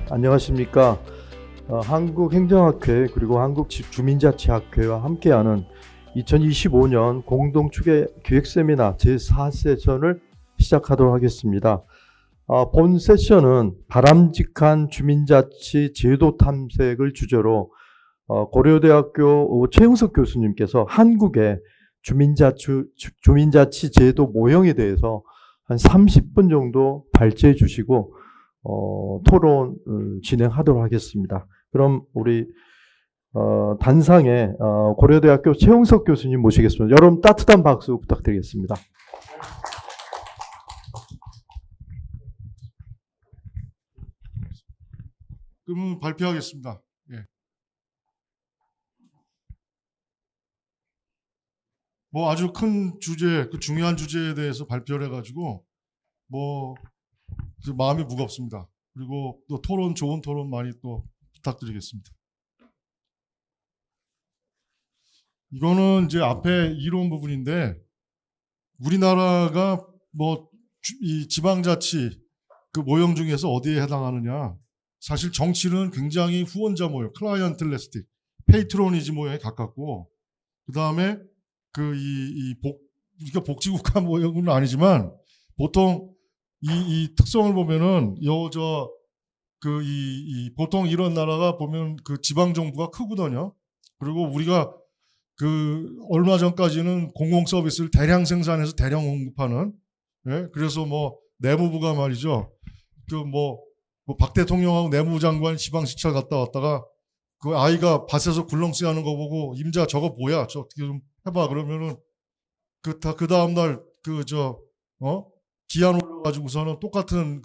안녕하십니까. 한국행정학회 그리고 한국주민자치학회와 함께하는 2025년 공동추계 기획세미나 제4세션을 시작하도록 하겠습니다. 본 세션은 바람직한 주민자치 제도 탐색을 주제로 고려대학교 최흥석 교수님께서 한국의 주민자치 제도 모형에 대해서 한 30분 정도 발제해 주시고 토론 진행하도록 하겠습니다. 그럼 우리 단상에 고려대학교 최흥석 교수님 모시겠습니다. 여러분 따뜻한 박수 부탁드리겠습니다. 그러면 발표하겠습니다. 예. 뭐 아주 큰 주제, 중요한 주제에 대해서 발표를 해가지고 마음이 무겁습니다. 그리고 또 좋은 토론 많이 또 부탁드리겠습니다. 이거는 이제 앞에 이론 부분인데, 우리나라가 이 지방자치 그 모형 중에서 어디에 해당하느냐? 사실 정치는 굉장히 후원자 모형, 클라이언틀레스틱, 페이트로니즘 모형에 가깝고, 그 다음에 우리가 복지국가 모형은 아니지만, 보통 이 특성을 보면은, 보통 이런 나라가 보면 그 지방정부가 크거든요. 그리고 우리가 얼마 전까지는 공공 서비스를 대량 생산해서 대량 공급하는, 예? 그래서 내무부가 말이죠. 박 대통령하고 내무부 장관 지방 시찰 갔다 왔다가 그 아이가 밭에서 굴렁쇠 하는 거 보고 임자 저거 뭐야? 저 어떻게 좀 해봐. 그러면은 그 다음날 기한 올려가지고서는 똑같은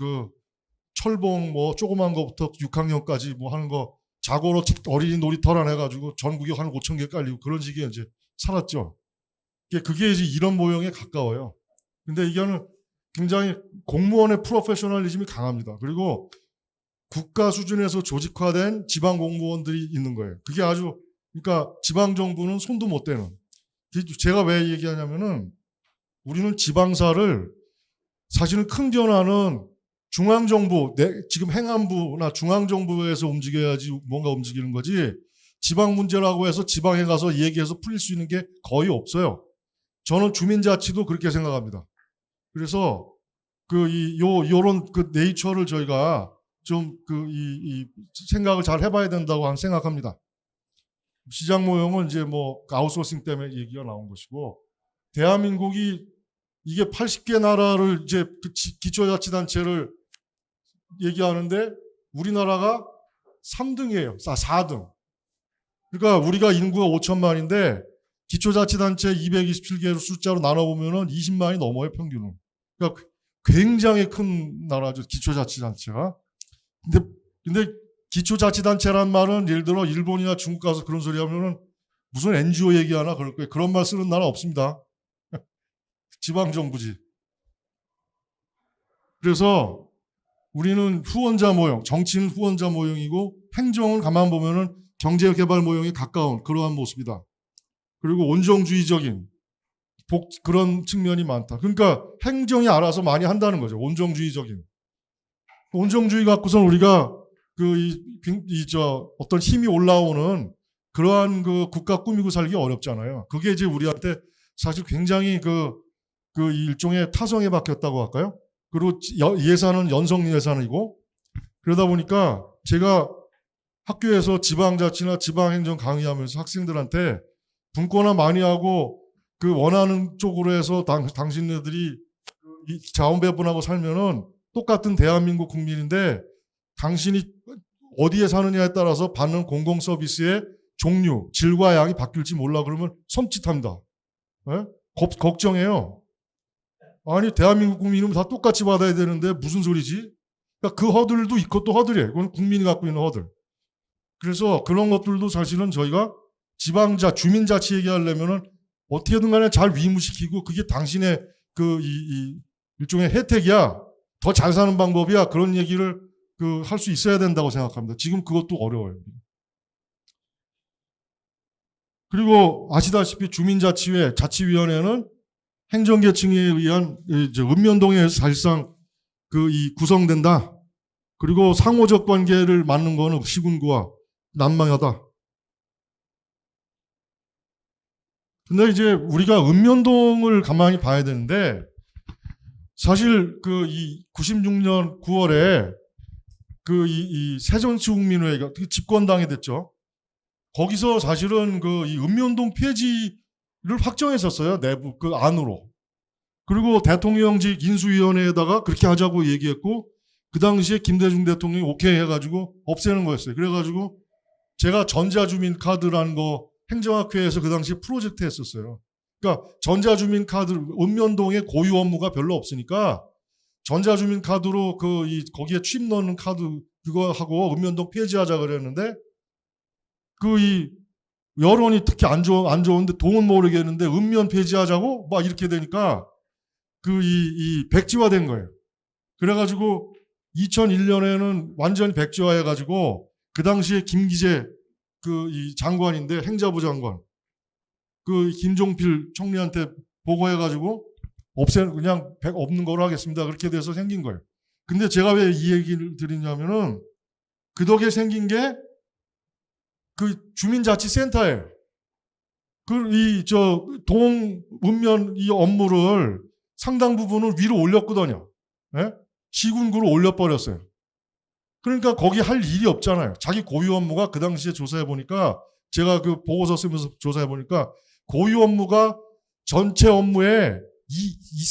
철봉 조그만 거부터 6학년까지 하는 거 자고로 어린이 놀이터란 해가지고 전국에 한 5천 개 깔리고 그런 식의 이제 살았죠. 그게 이제 이런 모형에 가까워요. 근데 이거는 굉장히 공무원의 프로페셔널리즘이 강합니다. 그리고 국가 수준에서 조직화된 지방 공무원들이 있는 거예요. 그게 그러니까 지방 정부는 손도 못 대는. 제가 왜 얘기하냐면은 우리는 지방사를 사실은 큰 변화는 중앙정부, 지금 행안부나 중앙정부에서 움직여야지 뭔가 움직이는 거지, 지방 문제라고 해서 지방에 가서 얘기해서 풀릴 수 있는 게 거의 없어요. 저는 주민자치도 그렇게 생각합니다. 그래서 요런 네이처를 저희가 좀 생각을 잘 해봐야 된다고 생각합니다. 시장 모형은 이제 아웃소싱 때문에 얘기가 나온 것이고, 대한민국이 이게 80개 나라를 이제 기초자치단체를 얘기하는데 우리나라가 3등이에요. 4등. 그러니까 우리가 인구가 5천만인데 기초자치단체 227개로 숫자로 나눠보면은 20만이 넘어요, 평균은. 그러니까 굉장히 큰 나라죠, 기초자치단체가. 근데 기초자치단체란 말은 예를 들어 일본이나 중국 가서 그런 소리 하면은 무슨 NGO 얘기하나 그럴 거예요. 그런 말 쓰는 나라 없습니다. 지방정부지. 그래서 우리는 후원자 모형, 정치는 후원자 모형이고 행정은 가만 보면은 경제개발 모형에 가까운 그러한 모습이다. 그리고 온정주의적인 그런 측면이 많다. 그러니까 행정이 알아서 많이 한다는 거죠. 온정주의적인. 온정주의 갖고선 우리가 어떤 힘이 올라오는 그러한 국가 꾸미고 살기 어렵잖아요. 그게 이제 우리한테 사실 굉장히 일종의 타성에 박혔다고 할까요? 그리고 예산은 연성 예산이고, 그러다 보니까 제가 학교에서 지방자치나 지방행정 강의하면서 학생들한테 분권화 많이 하고 원하는 쪽으로 해서 당신네들이 자원 배분하고 살면은 똑같은 대한민국 국민인데 당신이 어디에 사느냐에 따라서 받는 공공 서비스의 종류, 질과 양이 바뀔지 몰라 그러면 섬찟합니다. 네? 걱정해요. 아니 대한민국 국민은 다 똑같이 받아야 되는데 무슨 소리지? 그러니까 그 허들도 있고 또 허들이에요. 그건 국민이 갖고 있는 허들. 그래서 그런 것들도 사실은 저희가 주민자치 얘기하려면은 어떻게든 간에 잘 위무시키고 그게 당신의 일종의 혜택이야. 더 잘 사는 방법이야. 그런 얘기를 할 수 있어야 된다고 생각합니다. 지금 그것도 어려워요. 그리고 아시다시피 주민자치회, 자치위원회는 행정계층에 의한 읍면동에 의해서 사실상 구성된다. 그리고 상호적 관계를 맞는 거는 시군구와 난망하다. 근데 이제 우리가 읍면동을 가만히 봐야 되는데 사실 그 이 96년 9월에 그 이 새정치국민회의가 집권당이 됐죠. 거기서 사실은 그 이 읍면동 폐지를 확정했었어요. 내부 그 안으로. 그리고 대통령직 인수위원회에다가 그렇게 하자고 얘기했고 그 당시에 김대중 대통령이 오케이 해가지고 없애는 거였어요. 그래가지고 제가 전자주민카드라는 거 행정학회에서 그 당시에 프로젝트 했었어요. 그러니까 전자주민카드 읍면동에 고유 업무가 별로 없으니까 전자주민카드로 거기에 칩 넣는 카드 그거 하고 읍면동 폐지하자 그랬는데 그 이 여론이 특히 안 좋은데 동은 모르겠는데 읍면 폐지하자고 막 이렇게 되니까 그 이 백지화된 거예요. 그래가지고 2001년에는 완전히 백지화해가지고 그 당시에 김기재 그 이 장관인데 행자부 장관 그 김종필 총리한테 보고해가지고 그냥 없는 거로 하겠습니다. 그렇게 돼서 생긴 거예요. 근데 제가 왜 이 얘기를 드리냐면은 그 덕에 생긴 게 그 주민자치센터예요. 읍면 이 업무를 상당 부분을 위로 올렸거든요. 예? 시군구로 올려버렸어요. 그러니까 거기 할 일이 없잖아요. 자기 고유 업무가 그 당시에 조사해 보니까 제가 그 보고서 쓰면서 조사해 보니까 고유 업무가 전체 업무의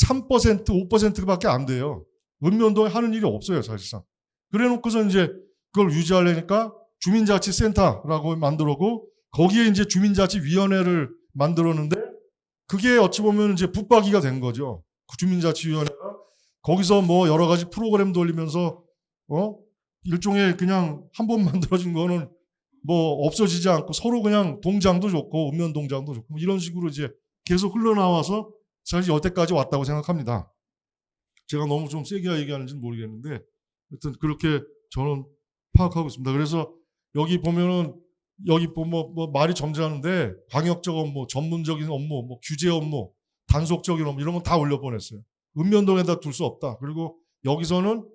3%, 5%밖에 안 돼요. 읍면동에 하는 일이 없어요, 사실상. 그래 놓고서 이제 그걸 유지하려니까 주민자치센터라고 만들었고 거기에 이제 주민자치위원회를 만들었는데 그게 어찌 보면 이제 붙박이가 된 거죠. 그 주민자치위원회가 거기서 뭐 여러 가지 프로그램 돌리면서 일종의 그냥 한 번 만들어진 거는 뭐 없어지지 않고 서로 그냥 동장도 좋고 읍면 동장도 좋고 뭐 이런 식으로 이제 계속 흘러나와서 사실 여태까지 왔다고 생각합니다. 제가 너무 좀 세게 얘기하는지는 모르겠는데 하여튼 그렇게 저는 파악하고 있습니다. 그래서 여기 보면은 뭐 말이 점잖은데 광역적 업무, 전문적인 업무, 뭐 규제 업무, 단속적인 업무 이런 건 다 올려보냈어요. 읍면동에다 둘 수 없다. 그리고 여기서는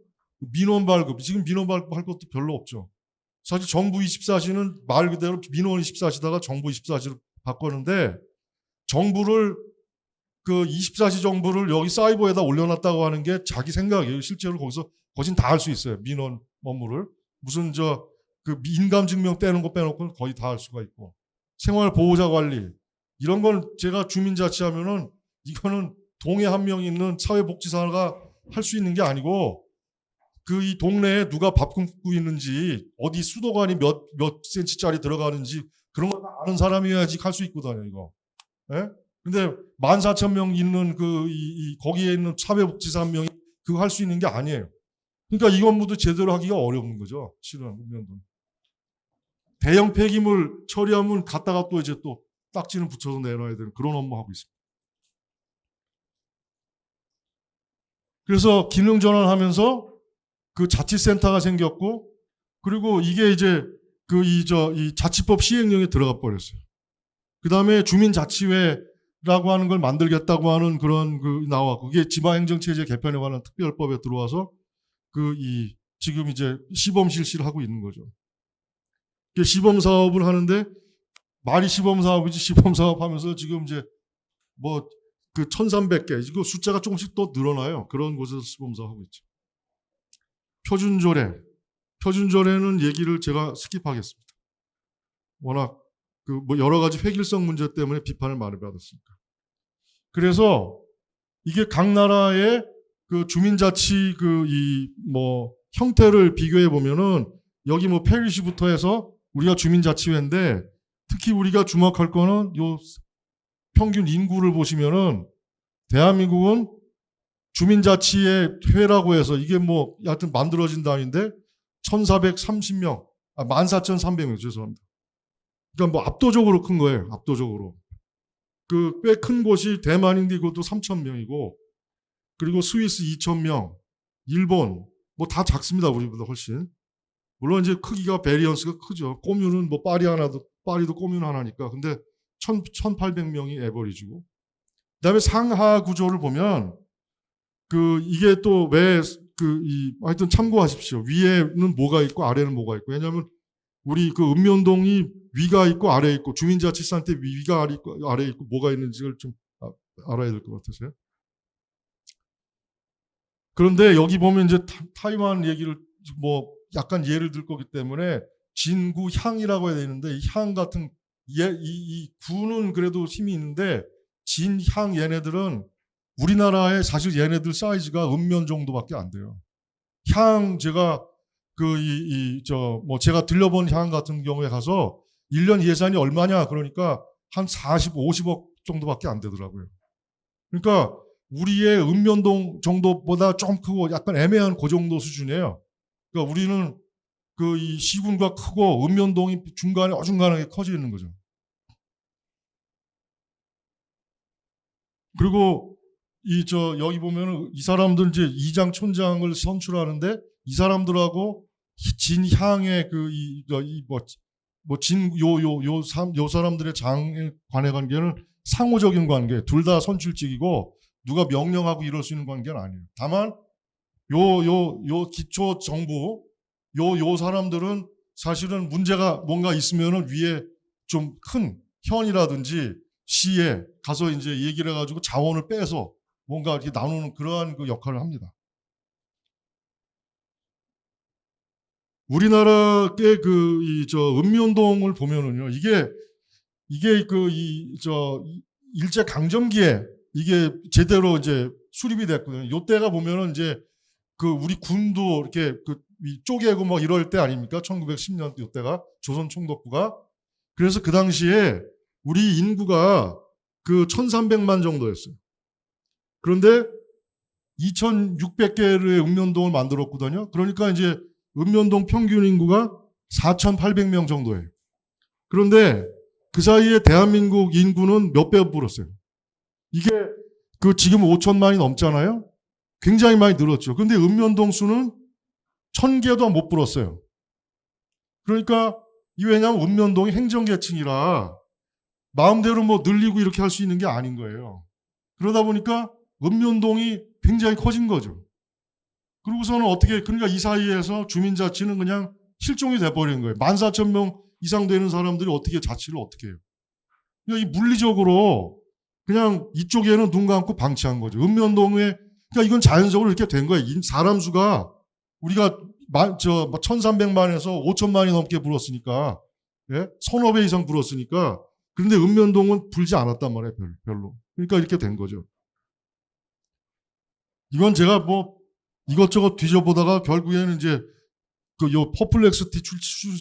민원 발급, 지금 민원 발급할 것도 별로 없죠. 사실 정부 24시는 말 그대로 민원 24시다가 정부 24시로 바꿨는데 정부를 그 24시 정부를 여기 사이버에다 올려놨다고 하는 게 자기 생각이에요. 실제로 거긴 다 할 수 있어요. 민원 업무를. 무슨 그 인감증명 떼는 거 빼놓고는 거의 다 할 수가 있고. 생활보호자 관리. 이런 건 제가 주민자치하면은 이거는 동에 한 명 있는 사회복지사가 할 수 있는 게 아니고 그 이 동네에 누가 밥 굶고 있는지 어디 수도관이 몇 센치짜리 들어가는지 그런 거 아는 사람이어야지 할 수 있거든요, 이거. 예? 근데 14,000명 있는 거기에 있는 사회복지사 한 명이 그거 할 수 있는 게 아니에요. 그러니까 이 업무도 제대로 하기가 어려운 거죠. 실은 대형 폐기물 처리하면 갔다가 또 이제 또 딱지는 붙여서 내놔야 되는 그런 업무 하고 있습니다. 그래서 기능 전환하면서 그 자치센터가 생겼고 그리고 이게 이제 이 자치법 시행령에 들어가 버렸어요. 그 다음에 주민자치회라고 하는 걸 만들겠다고 하는 그런 나왔고 그게 지방행정체제 개편에 관한 특별법에 들어와서 지금 이제 시범 실시를 하고 있는 거죠. 시범 사업을 하는데 말이 시범 사업이지 시범 사업 하면서 지금 이제 뭐 1,300개 이거 숫자가 조금씩 또 늘어나요. 그런 곳에서 시범 사업하고 있죠. 표준조례는 얘기를 제가 스킵하겠습니다. 워낙 뭐 여러 가지 획일성 문제 때문에 비판을 많이 받았으니까. 그래서 이게 각 나라의 그 주민자치 뭐 형태를 비교해 보면은 여기 뭐 페리시부터 해서 우리가 주민자치회인데 특히 우리가 주목할 거는 요 평균 인구를 보시면은 대한민국은 주민자치의 회라고 해서 이게 뭐 하여튼 만들어진 단위인데 1,430명, 14,300명 죄송합니다. 그러니까 뭐 압도적으로 큰 거예요. 압도적으로. 꽤 큰 곳이 대만인데 이것도 3,000명이고 그리고 스위스 2,000명, 일본 뭐 다 작습니다. 우리보다 훨씬. 물론 이제 크기가 베리언스가 크죠. 꼬뮤는 뭐 파리도 꼬뮤는 하나니까. 근데 1,800명이 에버리지고. 그다음에 상하 구조를 보면 이게 또 왜 하여튼 참고하십시오. 위에는 뭐가 있고 아래는 뭐가 있고. 왜냐하면 우리 그 읍면동이 위가 있고 아래 있고 주민자치센터 위가 아래 있고 뭐가 있는지를 좀 알아야 될 것 같아서요. 그런데 여기 보면 이제 타이완 얘기를 뭐 약간 예를 들 거기 때문에 진구 향이라고 해야 되는데 이 향 같은 이 구는 그래도 힘이 있는데 진향 얘네들은 우리나라에 사실 얘네들 사이즈가 읍면 정도밖에 안 돼요. 향 제가 제가 들려본 향 같은 경우에 가서 1년 예산이 얼마냐 그러니까 한 40, 50억 정도밖에 안 되더라고요. 그러니까 우리의 읍면동 정도보다 좀 크고 약간 애매한 그 정도 수준이에요. 그러니까 우리는 이 시군과 크고 읍면동이 중간에 어중간하게 커져 있는 거죠. 그리고 여기 보면은 이 사람들 이제 이장 촌장을 선출하는데 이 사람들하고 진향의 요 사람들의 장에 관해 관계는 상호적인 관계, 둘 다 선출직이고 누가 명령하고 이럴 수 있는 관계는 아니에요. 다만 요 기초 정부 요 사람들은 사실은 문제가 뭔가 있으면은 위에 좀 큰 현이라든지 시에 가서 이제 얘기를 해가지고 자원을 빼서 뭔가 이렇게 나누는 그러한 그 역할을 합니다. 우리나라의 읍면동을 보면은요, 이게 일제 강점기에 이게 제대로 이제 수립이 됐거든요. 요때가 보면은 이제 우리 군도 이렇게 쪼개고 뭐 이럴 때 아닙니까? 1910년 요때가 조선 총독부가. 그래서 그 당시에 우리 인구가 1300만 정도였어요. 그런데 2600개의 읍면동을 만들었거든요. 그러니까 이제 읍면동 평균 인구가 4800명 정도예요. 그런데 그 사이에 대한민국 인구는 몇 배 불었어요. 이게 지금 5천만이 넘잖아요. 굉장히 많이 늘었죠. 그런데 읍면동 수는 1000개도 못 불었어요. 그러니까 왜냐하면 읍면동이 행정계층이라 마음대로 뭐 늘리고 이렇게 할 수 있는 게 아닌 거예요. 그러다 보니까 읍면동이 굉장히 커진 거죠. 그러고서는 그러니까 이 사이에서 주민자치는 그냥 실종이 돼버리는 거예요. 14,000명 이상 되는 사람들이 어떻게 자치를 어떻게 해요. 그러니까 이 물리적으로 그냥 이쪽에는 눈 감고 방치한 거죠. 읍면동에, 그러니까 이건 자연적으로 이렇게 된 거예요. 사람 수가 우리가 1,300만에서 5천만이 넘게 불었으니까, 예? 서너 배 이상 불었으니까, 그런데 읍면동은 불지 않았단 말이에요, 별로. 그러니까 이렇게 된 거죠. 이건 제가 뭐 이것저것 뒤져보다가 결국에는 이제 퍼플렉스티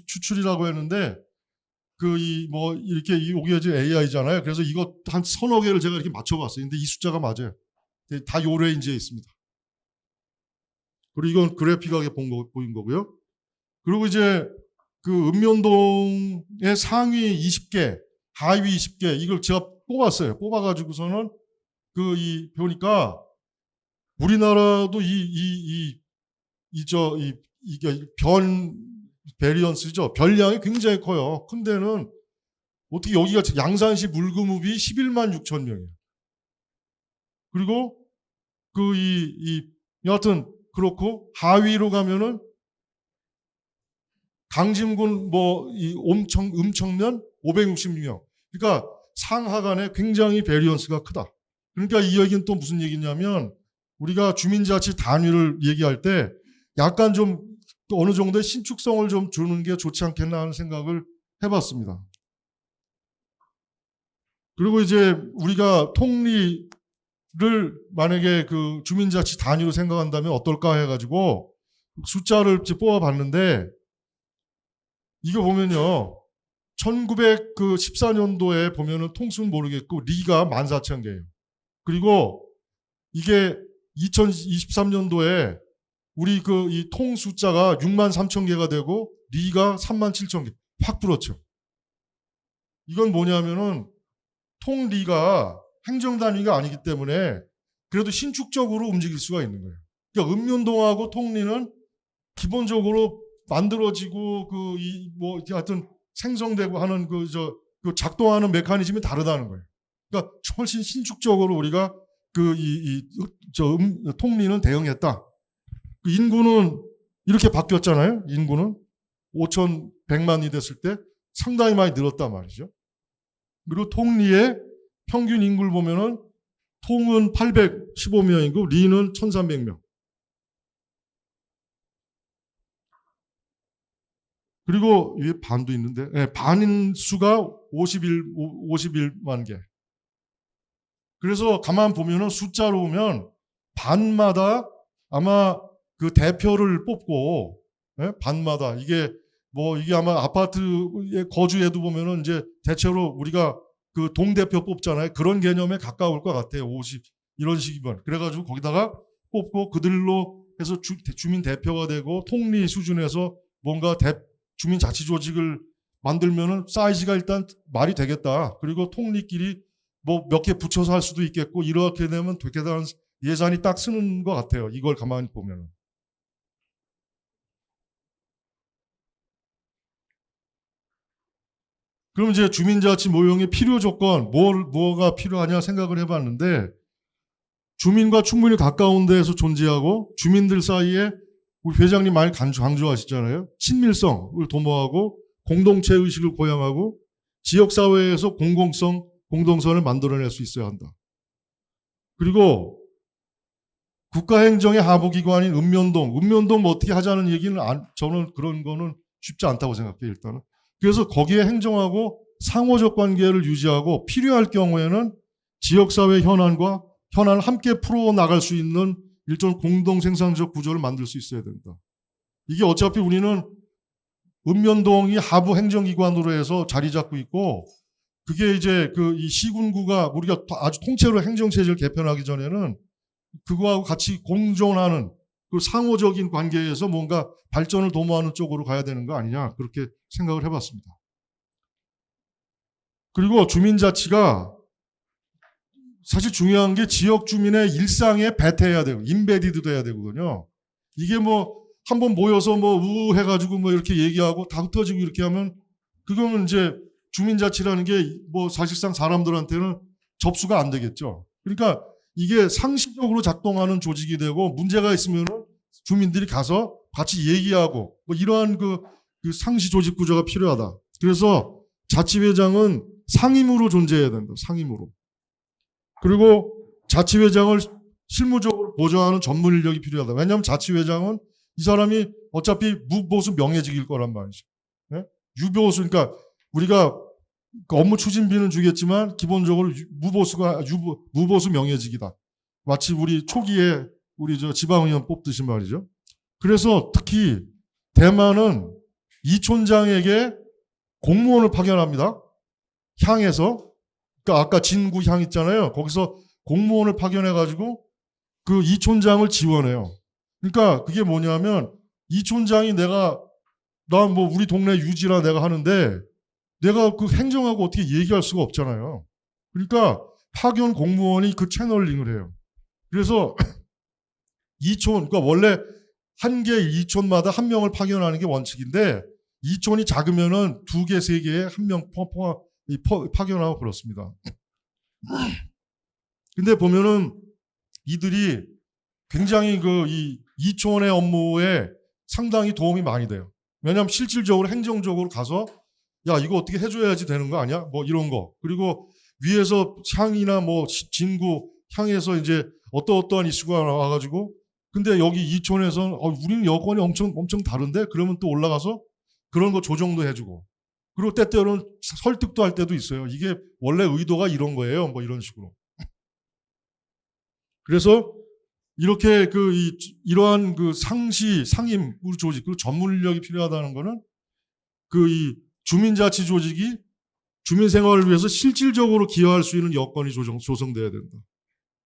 추출이라고 했는데 이렇게 이게 이제 AI잖아요. 그래서 이거 한 서너 개를 제가 이렇게 맞춰봤어요. 근데 이 숫자가 맞아요. 다 요 레인지에 있습니다. 그리고 이건 그래픽하게 보인 거고요. 그리고 이제 읍면동의 상위 20개, 하위 20개 이걸 제가 뽑았어요. 뽑아가지고서는 보니까 우리나라도 이게 베리언스죠. 별량이 굉장히 커요. 큰 데는 어떻게 여기가 양산시 물금읍이 11만 6천 명이에요. 그리고 여하튼 그렇고 하위로 가면은 강진군 음청면 560명. 그러니까 상하 간에 굉장히 베리언스가 크다. 그러니까 이 얘기는 또 무슨 얘기냐면 우리가 주민자치 단위를 얘기할 때 약간 좀 어느 정도의 신축성을 좀 주는 게 좋지 않겠나 하는 생각을 해봤습니다. 그리고 이제 우리가 통리를 만약에 주민자치 단위로 생각한다면 어떨까 해가지고 숫자를 뽑아봤는데 이거 보면요. 1914년도에 보면은 통수는 모르겠고 리가 14,000개예요. 그리고 이게 2023년도에 우리 이 통 숫자가 63,000개가 되고 리가 37,000개 확 불었죠. 이건 뭐냐면은 통리가 행정단위가 아니기 때문에 그래도 신축적으로 움직일 수가 있는 거예요. 그러니까 읍면동하고 통리는 기본적으로 만들어지고 하여튼 생성되고 하는 작동하는 메커니즘이 다르다는 거예요. 그러니까 훨씬 신축적으로 우리가 통리는 대응했다. 그 인구는 이렇게 바뀌었잖아요. 인구는 5,100만이 됐을 때 상당히 많이 늘었단 말이죠. 그리고 통리의 평균 인구를 보면은 통은 815명이고 리는 1,300명. 그리고 위에 반도 있는데 반인수가 51만 개. 그래서 가만 보면은 숫자로 보면 반마다 아마 그 대표를 뽑고 반마다 이게 아마 아파트에 거주에도 보면은 이제 대체로 우리가 그 동대표 뽑잖아요. 그런 개념에 가까울 것 같아요. 50 이런 식이면. 그래가지고 거기다가 뽑고 그들로 해서 주민 대표가 되고 통리 수준에서 뭔가 주민자치조직을 만들면은 사이즈가 일단 말이 되겠다. 그리고 통리끼리 뭐 몇 개 붙여서 할 수도 있겠고 이렇게 되면 되게 대한 예산이 딱 쓰는 것 같아요. 이걸 가만히 보면은. 그럼 이제 주민자치 모형의 필요 조건, 뭐가 필요하냐 생각을 해봤는데, 주민과 충분히 가까운 데에서 존재하고, 주민들 사이에, 우리 회장님 많이 강조하시잖아요. 친밀성을 도모하고, 공동체 의식을 고양하고, 지역사회에서 공동선을 만들어낼 수 있어야 한다. 그리고, 국가행정의 하부기관인 읍면동 뭐 어떻게 하자는 얘기는 저는 그런 거는 쉽지 않다고 생각해요, 일단은. 그래서 거기에 행정하고 상호적 관계를 유지하고 필요할 경우에는 지역사회 현안을 함께 풀어나갈 수 있는 일종 공동생산적 구조를 만들 수 있어야 된다. 이게 어차피 우리는 읍면동이 하부 행정기관으로 해서 자리 잡고 있고 그게 이제 이 시군구가 우리가 아주 통째로 행정체제를 개편하기 전에는 그거하고 같이 공존하는 그 상호적인 관계에서 뭔가 발전을 도모하는 쪽으로 가야 되는 거 아니냐 그렇게 생각을 해봤습니다. 그리고 주민자치가 사실 중요한 게 지역 주민의 일상에 배태해야 되고 인베디드 돼야 되거든요. 이게 뭐 한번 모여서 뭐 우우 해가지고 뭐 이렇게 얘기하고 다 흩어지고 이렇게 하면 그거는 이제 주민자치라는 게 뭐 사실상 사람들한테는 접수가 안 되겠죠. 그러니까 이게 상식적으로 작동하는 조직이 되고 문제가 있으면 주민들이 가서 같이 얘기하고 뭐 이러한 그 상시 조직 구조가 필요하다. 그래서 자치회장은 상임으로 존재해야 된다. 상임으로. 그리고 자치회장을 실무적으로 보좌하는 전문 인력이 필요하다. 왜냐하면 자치회장은 이 사람이 어차피 무보수 명예직일 거란 말이죠. 네? 유보수, 그러니까 우리가 그 업무 추진비는 주겠지만 기본적으로 무보수 명예직이다. 마치 우리 초기에 우리 지방의원 뽑듯이 말이죠. 그래서 특히 대만은 이촌장에게 공무원을 파견합니다. 향에서. 그러니까 아까 진구 향 있잖아요. 거기서 공무원을 파견해가지고 그 이촌장을 지원해요. 그러니까 그게 뭐냐면 이촌장이 나 뭐 우리 동네 유지라 내가 하는데 내가 그 행정하고 어떻게 얘기할 수가 없잖아요. 그러니까 파견 공무원이 그 채널링을 해요. 그래서 이촌, 그러니까 원래 한 개 이촌마다 한 명을 파견하는 게 원칙인데 이촌이 작으면은 2개, 3개에 한 명 파견하고 그렇습니다. 근데 보면은 이들이 굉장히 이 이촌의 업무에 상당히 도움이 많이 돼요. 왜냐하면 실질적으로 행정적으로 가서 야 이거 어떻게 해줘야지 되는 거 아니야? 뭐 이런 거. 그리고 위에서 향이나 뭐 진구 향에서 이제 어떠한 이슈가 나와가지고 근데 여기 이촌에서는 우리는 여건이 엄청 다른데 그러면 또 올라가서 그런 거 조정도 해주고 그리고 때때로는 설득도 할 때도 있어요. 이게 원래 의도가 이런 거예요. 뭐 이런 식으로. 그래서 이렇게 이러한 상임 조직 그리고 전문 인력이 필요하다는 거는 이 주민자치 조직이 주민 생활을 위해서 실질적으로 기여할 수 있는 여건이 조성돼야 된다.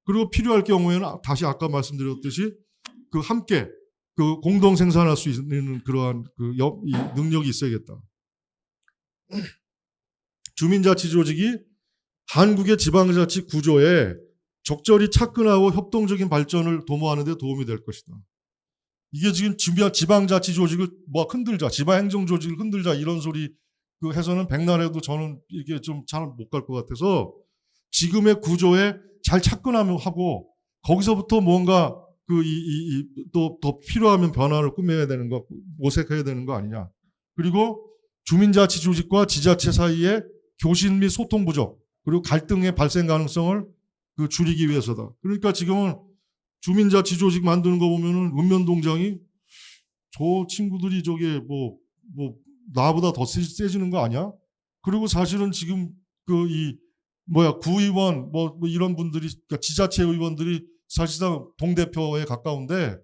그리고 필요할 경우에는 다시 아까 말씀드렸듯이 함께 공동 생산할 수 있는 그러한 이 능력이 있어야겠다. 주민자치 조직이 한국의 지방자치 구조에 적절히 착근하고 협동적인 발전을 도모하는 데 도움이 될 것이다. 이게 지금 지방자치 조직을 흔들자, 지방행정 조직을 흔들자 이런 소리 해서는 백날에도 저는 이게 좀 잘 못 갈 것 같아서 지금의 구조에 잘 착근하고 하고 거기서부터 뭔가 또 더 필요하면 변화를 꾸며야 되는 거, 모색해야 되는 거 아니냐. 그리고 주민자치 조직과 지자체 사이의 교신 및 소통 부족, 그리고 갈등의 발생 가능성을 줄이기 위해서다. 그러니까 지금은 주민자치 조직 만드는 거 보면은 읍면동장이 저 친구들이 저게 뭐 나보다 더 세지는 거 아니야? 그리고 사실은 지금 구의원 뭐 이런 분들이, 그러니까 지자체 의원들이 사실상 동대표에 가까운데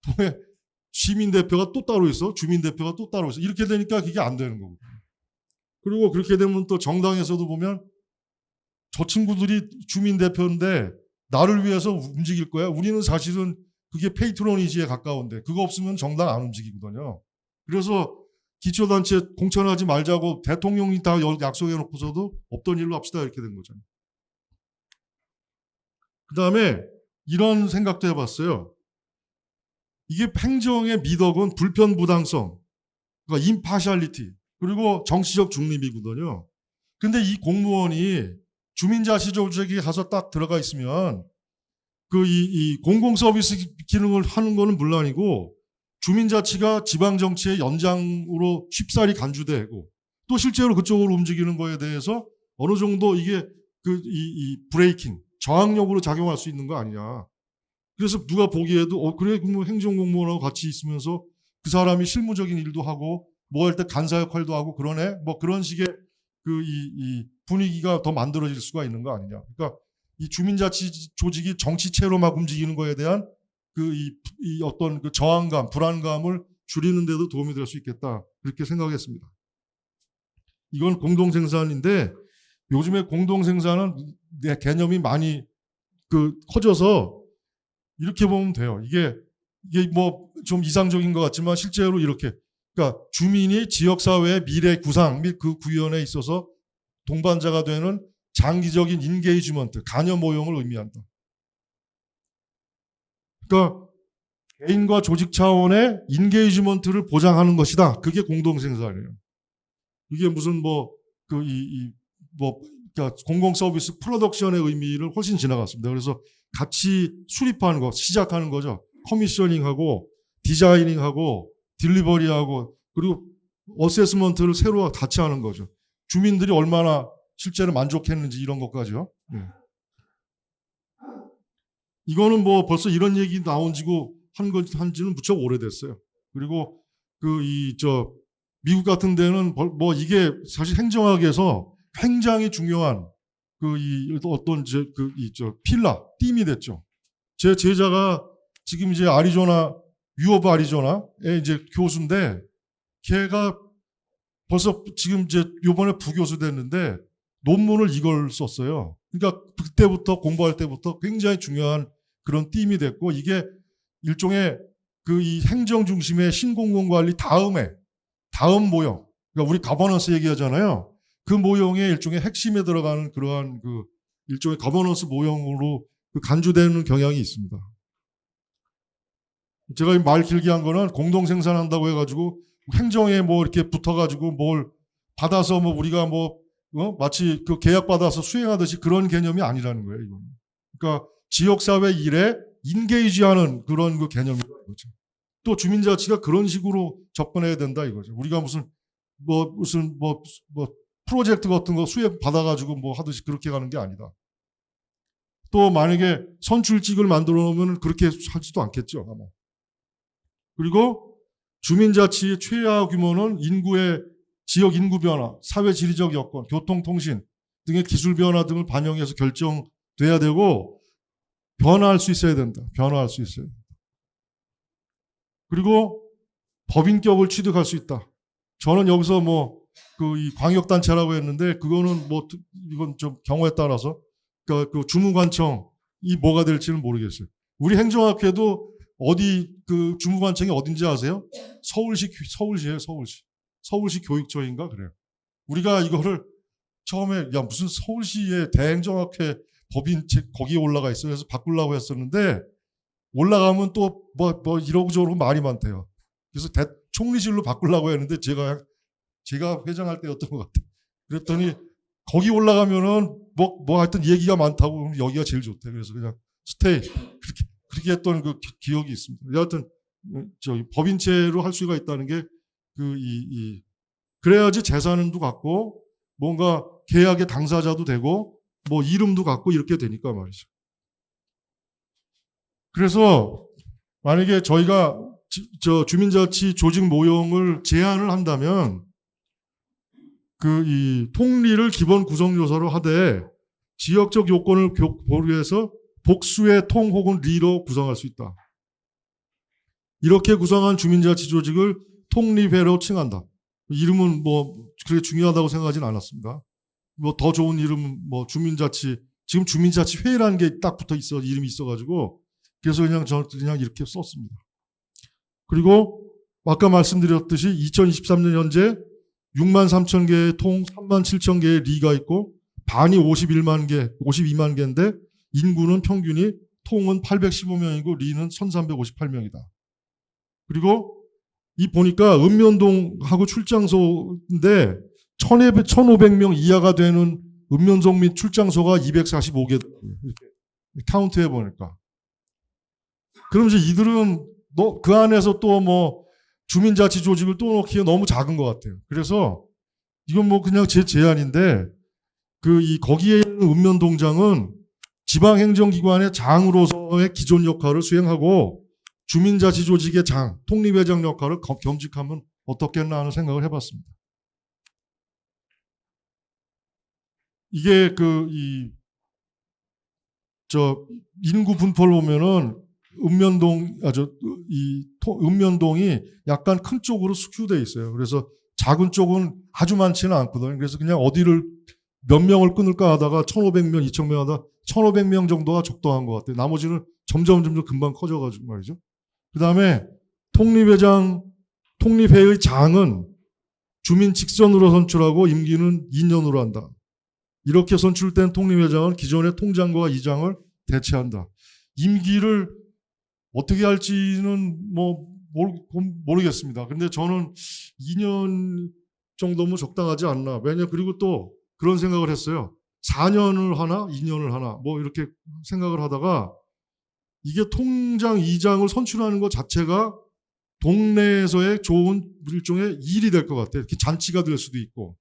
동에 시민대표가 또 따로 있어, 주민대표가 또 따로 있어. 이렇게 되니까 그게 안 되는 거고. 그리고 그렇게 되면 또 정당에서도 보면 저 친구들이 주민대표인데 나를 위해서 움직일 거야. 우리는 사실은 그게 페이트로니지에 가까운데 그거 없으면 정당 안 움직이거든요. 그래서 기초단체 공천하지 말자고 대통령이 다 약속해 놓고서도 없던 일로 합시다 이렇게 된 거잖아요. 그 다음에 이런 생각도 해봤어요. 이게 행정의 미덕은 불편부당성, 그러니까 임파셜리티, 그리고 정치적 중립이거든요. 근데 이 공무원이 주민자치 조직에 가서 딱 들어가 있으면 이 공공서비스 기능을 하는 거는 물론이고 주민자치가 지방정치의 연장으로 쉽사리 간주되고 또 실제로 그쪽으로 움직이는 거에 대해서 어느 정도 이게 이 브레이킹, 저항력으로 작용할 수 있는 거 아니냐. 그래서 누가 보기에도 그래 뭐 행정공무원하고 같이 있으면서 그 사람이 실무적인 일도 하고 뭐 할 때 간사 역할도 하고 그러네. 뭐 그런 식의 이 분위기가 더 만들어질 수가 있는 거 아니냐. 그러니까 이 주민자치 조직이 정치체로 막 움직이는 거에 대한 이 어떤 저항감, 불안감을 줄이는 데도 도움이 될 수 있겠다. 그렇게 생각했습니다. 이건 공동생산인데 요즘에 공동생산은 개념이 많이 커져서 이렇게 보면 돼요. 이게 뭐 좀 이상적인 것 같지만 실제로 이렇게, 그러니까 주민이 지역사회의 미래 구상 및 그 구현에 있어서 동반자가 되는 장기적인 인게이지먼트, 관여 모형을 의미한다. 그러니까 개인과 조직 차원의 인게이지먼트를 보장하는 것이다. 그게 공동생산이에요. 이게 무슨 그러니까 공공서비스 프로덕션의 의미를 훨씬 지나갔습니다. 그래서 같이 수립하는 거, 시작하는 거죠. 커미셔닝하고 디자이닝하고 딜리버리하고 그리고 어세스먼트를 새로 같이 하는 거죠. 주민들이 얼마나 실제로 만족했는지 이런 것까지요. 네. 이거는 뭐 벌써 이런 얘기 나온지고 한지는 무척 오래됐어요. 그리고 미국 같은 데는 뭐 이게 사실 행정학에서 굉장히 중요한 어떤 필라, 띠이 됐죠. 제 제자가 지금 이제 유 오브 아리조나의 이제 교수인데 걔가 벌써 지금 이제 요번에 부교수 됐는데 논문을 이걸 썼어요. 그러니까 그때부터 공부할 때부터 굉장히 중요한 그런 띠이 됐고 이게 일종의 이 행정 중심의 신공공관리 다음 모형. 그러니까 우리 가버넌스 얘기하잖아요. 그 모형의 일종의 핵심에 들어가는 그러한 일종의 거버넌스 모형으로 간주되는 경향이 있습니다. 제가 말 길게 한 거는 공동생산한다고 해가지고 행정에 뭐 이렇게 붙어가지고 뭘 받아서 뭐 우리가 마치 계약 받아서 수행하듯이 그런 개념이 아니라는 거예요. 이거는. 그러니까 지역사회 일에 인게이지하는 그런 개념이라는 거죠. 또 주민자치가 그런 식으로 접근해야 된다 이거죠. 우리가 무슨 프로젝트 같은 거 수혜 받아가지고 뭐 하듯이 그렇게 가는 게 아니다. 또 만약에 선출직을 만들어 놓으면 그렇게 하지도 않겠죠. 아마. 그리고 주민자치의 최하 규모는 지역 인구 변화, 사회 지리적 여건, 교통 통신 등의 기술 변화 등을 반영해서 결정돼야 되고 변화할 수 있어야 된다. 변화할 수 있어야 된다. 그리고 법인격을 취득할 수 있다. 저는 여기서 이 광역단체라고 했는데 그거는 이건 좀 경우에 따라서 그러니까 주무관청이 뭐가 될지는 모르겠어요. 우리 행정학회도 주무관청이 어딘지 아세요? 서울시예요, 서울시. 서울시 교육청인가 그래요. 우리가 이거를 처음에 무슨 서울시의 대행정학회 법인책 거기에 올라가 있어요. 그래서 바꾸려고 했었는데 올라가면 또 이러고저러고 말이 많대요. 그래서 총리실로 바꾸려고 했는데 제가 회장할 때였던 것 같아요. 그랬더니 거기 올라가면은 하여튼 얘기가 많다고 여기가 제일 좋대. 그래서 그냥 스테이 그렇게 했던 그 기억이 있습니다. 여하튼 법인체로 할 수가 있다는 게 그래야지 재산도 갖고 뭔가 계약의 당사자도 되고 뭐 이름도 갖고 이렇게 되니까 말이죠. 그래서 만약에 저희가 주민자치 조직 모형을 제안을 한다면 이 통리를 기본 구성 요소로 하되 지역적 요건을 고려해서 복수의 통 혹은 리로 구성할 수 있다. 이렇게 구성한 주민자치 조직을 통리회로 칭한다. 이름은 뭐 그렇게 중요하다고 생각하지는 않았습니다. 뭐 더 좋은 이름은 뭐 주민자치, 지금 주민자치회라는 게 딱 붙어 있어, 이름이 있어가지고 그래서 그냥 이렇게 썼습니다. 그리고 아까 말씀드렸듯이 2023년 현재 6만 3천 개의 통, 3만 7천 개의 리가 있고 반이 52만 개인데 인구는 평균이 통은 815명이고 리는 1358명이다. 그리고 이 보니까 읍면동하고 출장소인데 1500명 이하가 되는 읍면동 및 출장소가 245개 이렇게 카운트해 보니까. 그럼 이제 이들은 그 안에서 또 뭐 주민자치 조직을 또 넣기가 너무 작은 것 같아요. 그래서 이건 뭐 그냥 제 제안인데 거기에 있는 읍면동장은 지방행정기관의 장으로서의 기존 역할을 수행하고 주민자치 조직의 장, 통립회장 역할을 겸직하면 어떻겠나 하는 생각을 해봤습니다. 이게 인구 분포를 보면은 읍면동이 약간 큰 쪽으로 숙유되어 있어요. 그래서 작은 쪽은 아주 많지는 않거든요. 그래서 그냥 어디를 몇 명을 끊을까 하다가 1500명, 2000명 하다 1500명 정도가 적당한 것 같아요. 나머지는 점점 금방 커져가지고 말이죠. 그 다음에 통립회의 장은 주민 직선으로 선출하고 임기는 2년으로 한다. 이렇게 선출된 통립회장은 기존의 통장과 이장을 대체한다. 임기를 어떻게 할지는 모르겠습니다. 근데 저는 2년 정도면 적당하지 않나. 그리고 또 그런 생각을 했어요. 4년을 하나, 2년을 하나, 뭐 이렇게 생각을 하다가 이게 통장, 이장을 선출하는 것 자체가 동네에서의 좋은 일종의 일이 될 것 같아요. 이렇게 잔치가 될 수도 있고.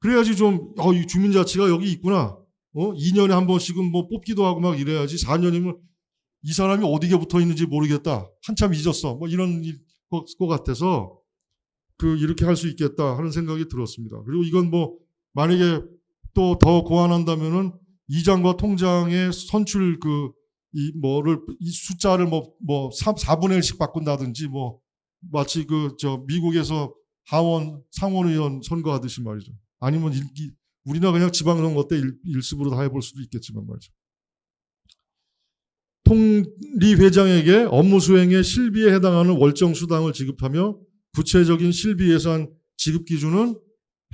그래야지 이 주민자치가 여기 있구나. 2년에 한 번씩은 뭐 뽑기도 하고 막 이래야지. 4년이면 이 사람이 어디에 붙어 있는지 모르겠다. 한참 잊었어. 뭐 이런 것 같아서 이렇게 할 수 있겠다 하는 생각이 들었습니다. 그리고 이건 뭐 만약에 또 더 고안한다면은 이장과 통장의 선출 이 숫자를 뭐 4분의 1씩 바꾼다든지 뭐 마치 미국에서 상원의원 선거하듯이 말이죠. 아니면 우리나라 그냥 지방선거 때 일습으로 다 해볼 수도 있겠지만 말이죠. 통리회장에게 업무 수행의 실비에 해당하는 월정 수당을 지급하며 구체적인 실비 예산 지급 기준은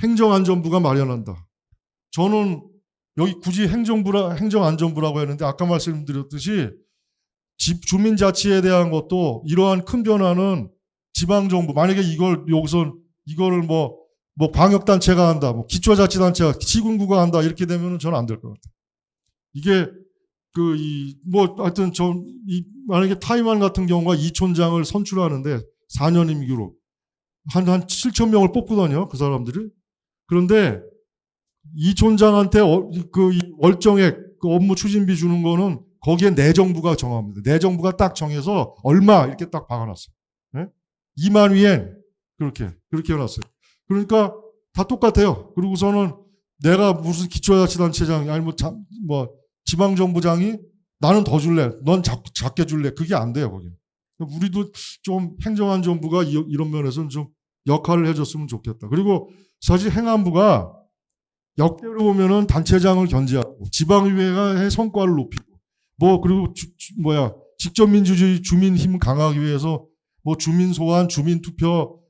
행정안전부가 마련한다. 저는 여기 굳이 행정안전부라고 했는데 아까 말씀드렸듯이 주민자치에 대한 것도 이러한 큰 변화는 지방정부, 만약에 이거를 뭐 광역단체가 한다, 뭐 기초자치단체가, 시군구가 한다, 이렇게 되면은 저는 안 될 것 같아요. 이게 하여튼 만약에 타이완 같은 경우가 이촌장을 선출하는데 4년 임기로 한 7천 명을 뽑거든요, 그 사람들이. 그런데 이촌장한테 월정액, 업무 추진비 주는 거는 거기에 내정부가 정합니다. 내정부가 딱 정해서 얼마 이렇게 딱 박아놨어요. 네? 2만 위엔 그렇게 해놨어요. 그러니까 다 똑같아요. 그리고서는 내가 무슨 기초자치단체장 아니면 지방정부장이 나는 더 줄래, 넌 작게 줄래, 그게 안 돼요 거기. 우리도 좀 행정안전부가 이런 면에서는 좀 역할을 해줬으면 좋겠다. 그리고 사실 행안부가 역대로 보면은 단체장을 견제하고 지방의회의 성과를 높이고 그리고 직접민주주의 주민 힘 강화하기 위해서 주민 소환, 주민 투표,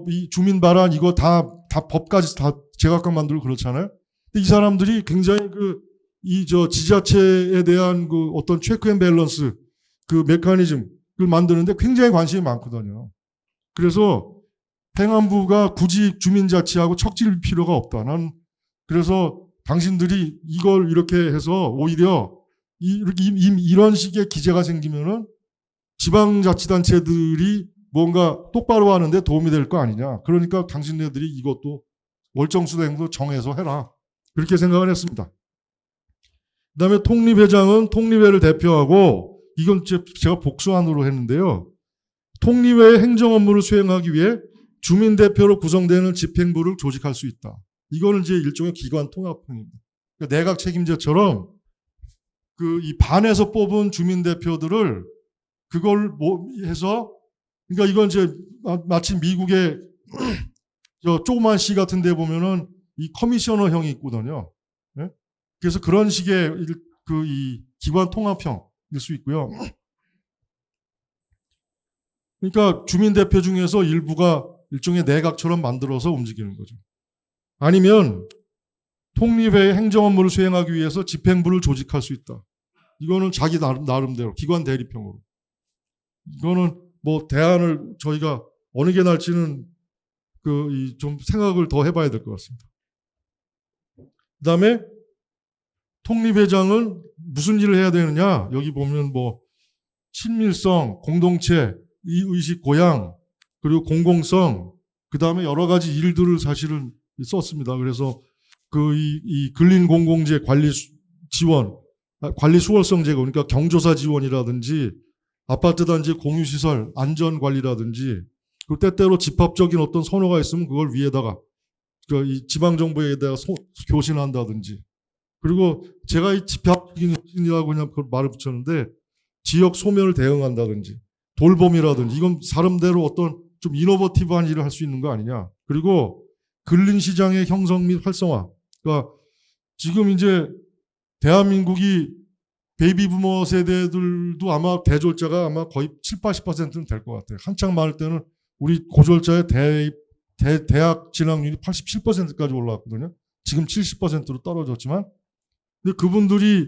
이 주민 발언 이거 다 법까지 다 제각각 만들고 그렇잖아요. 근데 이 사람들이 굉장히 지자체에 대한 어떤 체크 앤 밸런스 메커니즘을 만드는데 굉장히 관심이 많거든요. 그래서 행안부가 굳이 주민자치하고 척질 필요가 없다. 그래서 당신들이 이걸 이렇게 해서 오히려 이런 식의 기재가 생기면은 지방자치단체들이 뭔가 똑바로 하는데 도움이 될 거 아니냐. 그러니까 당신네들이 이것도 월정수행도 정해서 해라. 그렇게 생각을 했습니다. 그다음에 통립회장은 통립회를 대표하고, 이건 제가 복수안으로 했는데요. 통립회의 행정 업무를 수행하기 위해 주민대표로 구성되는 집행부를 조직할 수 있다. 이거는 이제 일종의 기관 통합형입니다. 그러니까 내각 책임제처럼 이 반에서 뽑은 주민대표들을 그걸 해서, 그러니까 이건 이제 마치 미국의 저 조그만 시 같은 데 보면은 이 커미셔너형이 있거든요. 네? 그래서 그런 식의 이 기관 통합형일 수 있고요. 그러니까 주민대표 중에서 일부가 일종의 내각처럼 만들어서 움직이는 거죠. 아니면 통립회의 행정 업무를 수행하기 위해서 집행부를 조직할 수 있다. 이거는 자기 나름대로 기관 대립형으로. 이거는 뭐 대안을 저희가 어느 게 날지는 좀 생각을 더 해봐야 될 것 같습니다. 그다음에 통립회장은 무슨 일을 해야 되느냐? 여기 보면 뭐 친밀성, 공동체, 이의식 고양, 그리고 공공성, 그다음에 여러 가지 일들을 사실은 썼습니다. 그래서 이 근린 공공재 관리 지원, 관리 수월성 제고, 그러니까 경조사 지원이라든지 아파트 단지 공유시설 안전 관리라든지, 그 때때로 집합적인 어떤 선호가 있으면 그걸 위에다가 이 지방정부에다가 교신한다든지, 그리고 제가 이 집합적인 혁신이라고 그냥 그 말을 붙였는데 지역 소멸을 대응한다든지 돌봄이라든지, 이건 사람대로 어떤 좀 이노버티브한 일을 할 수 있는 거 아니냐. 그리고 근린시장의 형성 및 활성화. 그러니까 지금 이제 대한민국이 베이비부머 세대들도 아마 대졸자가 아마 거의 7, 80%는 될 것 같아요. 한창 많을 때는 우리 고졸자의 대학 진학률이 87%까지 올라왔거든요. 지금 70%로 떨어졌지만, 근데 그분들이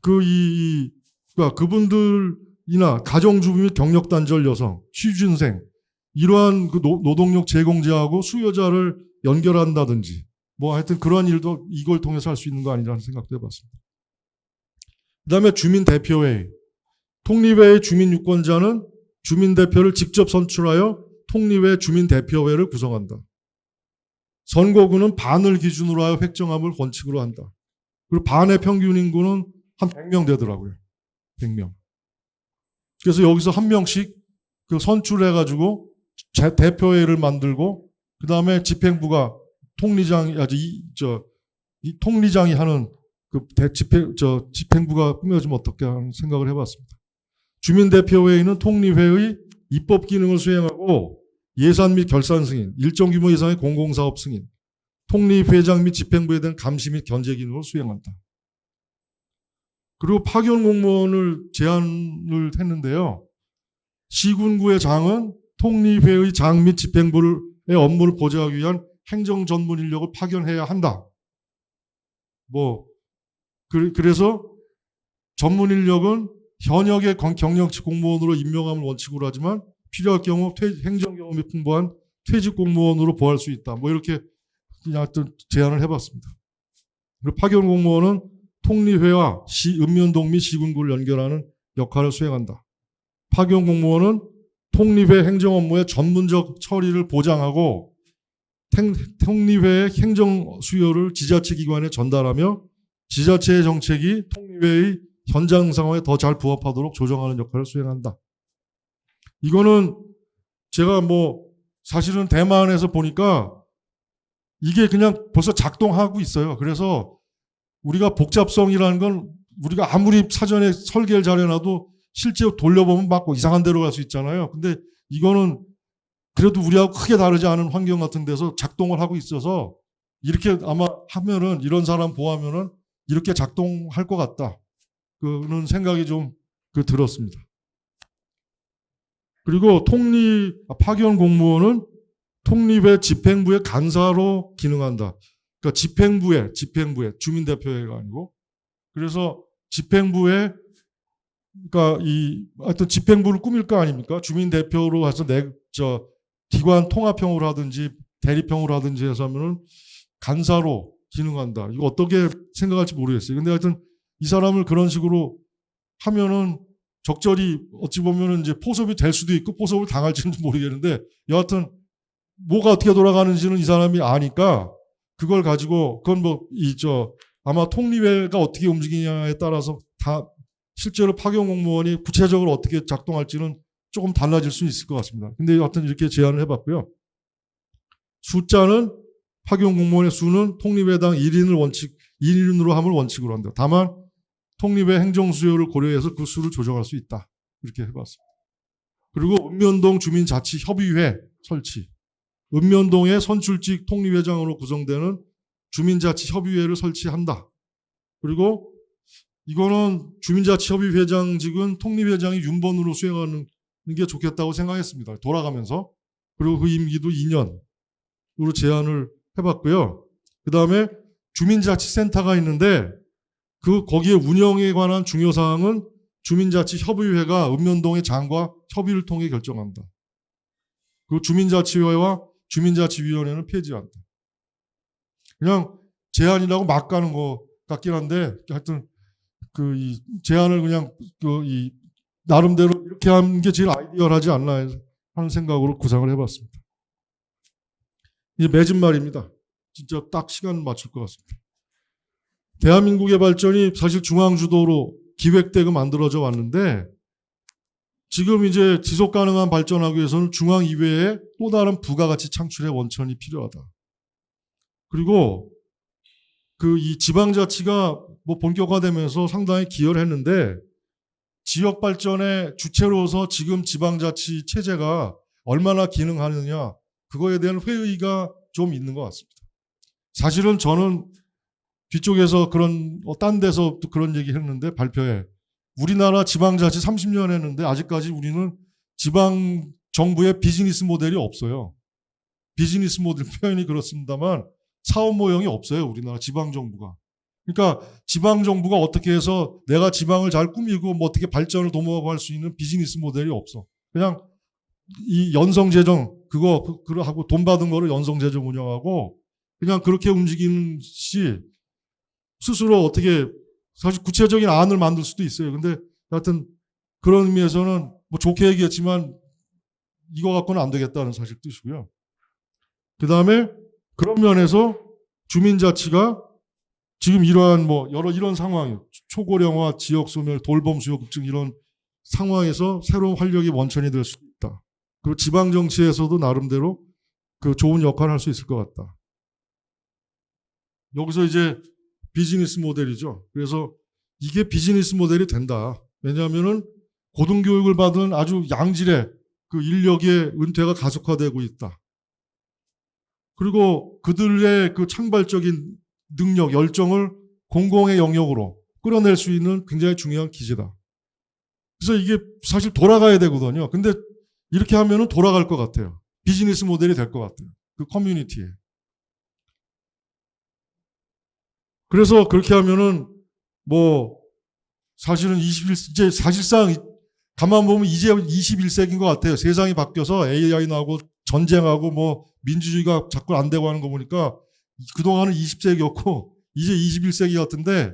그러니까 그분들이나 가정주부 및 경력단절 여성, 취준생, 이러한 그 노동력 제공자하고 수요자를 연결한다든지, 뭐 하여튼 그러한 일도 이걸 통해서 할 수 있는 거 아니라는 생각도 해봤습니다. 그 다음에 주민대표회의. 통립회의 주민유권자는 주민대표를 직접 선출하여 통립회 주민대표회를 구성한다. 선거구는 반을 기준으로 하여 획정함을 원칙으로 한다. 그리고 반의 평균 인구는 한 100명 되더라고요. 100명. 그래서 여기서 한 명씩 선출해가지고 대표회를 만들고, 그 다음에 집행부가 이 통리장이 하는 집행부가 꾸며지면 어떻게 하는 생각을 해봤습니다. 주민대표회의는 통립회의 입법 기능을 수행하고 예산 및 결산 승인, 일정 규모 이상의 공공사업 승인, 통립회장 및 집행부에 대한 감시 및 견제 기능을 수행한다. 그리고 파견 공무원을 제안을 했는데요. 시군구의 장은 통립회의 장 및 집행부의 업무를 보좌하기 위한 행정 전문 인력을 파견해야 한다. 그래서 전문 인력은 현역의 경력직 공무원으로 임명함을 원칙으로 하지만 필요할 경우 행정 경험이 풍부한 퇴직 공무원으로 보할 수 있다. 이렇게 그냥 제안을 해봤습니다. 그리고 파견 공무원은 통립회와 읍면동 및 시군구를 연결하는 역할을 수행한다. 파견 공무원은 통립회 행정 업무의 전문적 처리를 보장하고 통립회의 행정 수요를 지자체 기관에 전달하며 지자체의 정책이 통립회의 현장 상황에 더 잘 부합하도록 조정하는 역할을 수행한다. 이거는 제가 사실은 대만에서 보니까 이게 그냥 벌써 작동하고 있어요. 그래서 우리가 복잡성이라는 건 우리가 아무리 사전에 설계를 잘해놔도 실제 돌려보면 막 이상한 데로 갈 수 있잖아요. 근데 이거는 그래도 우리하고 크게 다르지 않은 환경 같은 데서 작동을 하고 있어서 이렇게 아마 하면은, 이런 사람 보하면은 이렇게 작동할 것 같다. 그런 생각이 좀 들었습니다. 그리고 파견 공무원은 통립회 집행부의 간사로 기능한다. 그러니까 집행부의 주민대표회가 아니고, 그래서 집행부에, 그러니까 하여튼 집행부를 꾸밀 거 아닙니까? 주민대표로 해서 기관 통합형으로 하든지 대립형으로 하든지 해서 하면은 간사로 기능한다. 이거 어떻게 생각할지 모르겠어요. 근데 하여튼 이 사람을 그런 식으로 하면은 적절히 어찌 보면은 이제 포섭이 될 수도 있고 포섭을 당할지는 모르겠는데 여하튼 뭐가 어떻게 돌아가는지는 이 사람이 아니까 그걸 가지고 그건 뭐 아마 통리회가 어떻게 움직이냐에 따라서 다 실제로 파견 공무원이 구체적으로 어떻게 작동할지는 조금 달라질 수 있을 것 같습니다. 근데 여하튼 이렇게 제안을 해봤고요. 숫자는 파견 공무원의 수는 통리회당 1인으로 함을 원칙으로 한다. 다만 통리회 행정수요를 고려해서 그 수를 조정할 수 있다. 이렇게 해봤습니다. 그리고 읍면동 주민자치협의회 설치. 읍면동의 선출직 통리회장으로 구성되는 주민자치협의회를 설치한다. 그리고 이거는 주민자치협의회장직은 통리회장이 윤번으로 수행하는 게 좋겠다고 생각했습니다. 돌아가면서. 그리고 그 임기도 2년으로 제안을 해봤고요. 그 다음에 주민자치센터가 있는데 거기에 운영에 관한 중요사항은 주민자치협의회가 읍면동의 장과 협의를 통해 결정한다. 그 주민자치회와 주민자치위원회는 폐지한다. 그냥 제안이라고 막 가는 것 같긴 한데 하여튼 이 제안을 그냥 나름대로 이렇게 하는 게 제일 아이디어하지 않나 하는 생각으로 구상을 해봤습니다. 이제 맺은 말입니다. 진짜 딱 시간 맞출 것 같습니다. 대한민국의 발전이 사실 중앙주도로 기획되고 만들어져 왔는데 지금 이제 지속 가능한 발전하기 위해서는 중앙 이외에 또 다른 부가가치 창출의 원천이 필요하다. 그리고 이 지방자치가 뭐 본격화되면서 상당히 기여를 했는데 지역 발전의 주체로서 지금 지방자치 체제가 얼마나 기능하느냐 그거에 대한 회의가 좀 있는 것 같습니다. 사실은 저는 뒤쪽에서 딴 데서 또 그런 얘기 했는데 발표에 우리나라 지방자치 30년 했는데 아직까지 우리는 지방 정부의 비즈니스 모델이 없어요. 비즈니스 모델 표현이 그렇습니다만 사업 모형이 없어요. 우리나라 지방 정부가. 그러니까 지방 정부가 어떻게 해서 내가 지방을 잘 꾸미고 뭐 어떻게 발전을 도모하고 할 수 있는 비즈니스 모델이 없어. 그냥 이 연성재정 그거 하고 돈 받은 거를 연성재정 운영하고 그냥 그렇게 움직이는 시 스스로 어떻게 사실 구체적인 안을 만들 수도 있어요. 근데 하여튼 그런 의미에서는 뭐 좋게 얘기했지만 이거 갖고는 안 되겠다는 사실 뜻이고요. 그 다음에 그런 면에서 주민자치가 지금 이러한 이런 상황, 초고령화, 지역소멸, 돌봄수요급증 이런 상황에서 새로운 활력이 원천이 될 수 있다. 그리고 지방정치에서도 나름대로 좋은 역할을 할 수 있을 것 같다. 여기서 이제 비즈니스 모델이죠. 그래서 이게 비즈니스 모델이 된다. 왜냐하면은 고등교육을 받은 아주 양질의 인력의 은퇴가 가속화되고 있다. 그리고 그들의 창발적인 능력, 열정을 공공의 영역으로 끌어낼 수 있는 굉장히 중요한 기제다. 그래서 이게 사실 돌아가야 되거든요. 근데 이렇게 하면은 돌아갈 것 같아요. 비즈니스 모델이 될 것 같아요. 그 커뮤니티에. 그래서 그렇게 하면은 사실은 이제 사실상 가만 보면 이제 21세기인 것 같아요. 세상이 바뀌어서 AI 나오고 전쟁하고 민주주의가 자꾸 안 되고 하는 거 보니까 그동안은 20세기였고 이제 21세기 같은데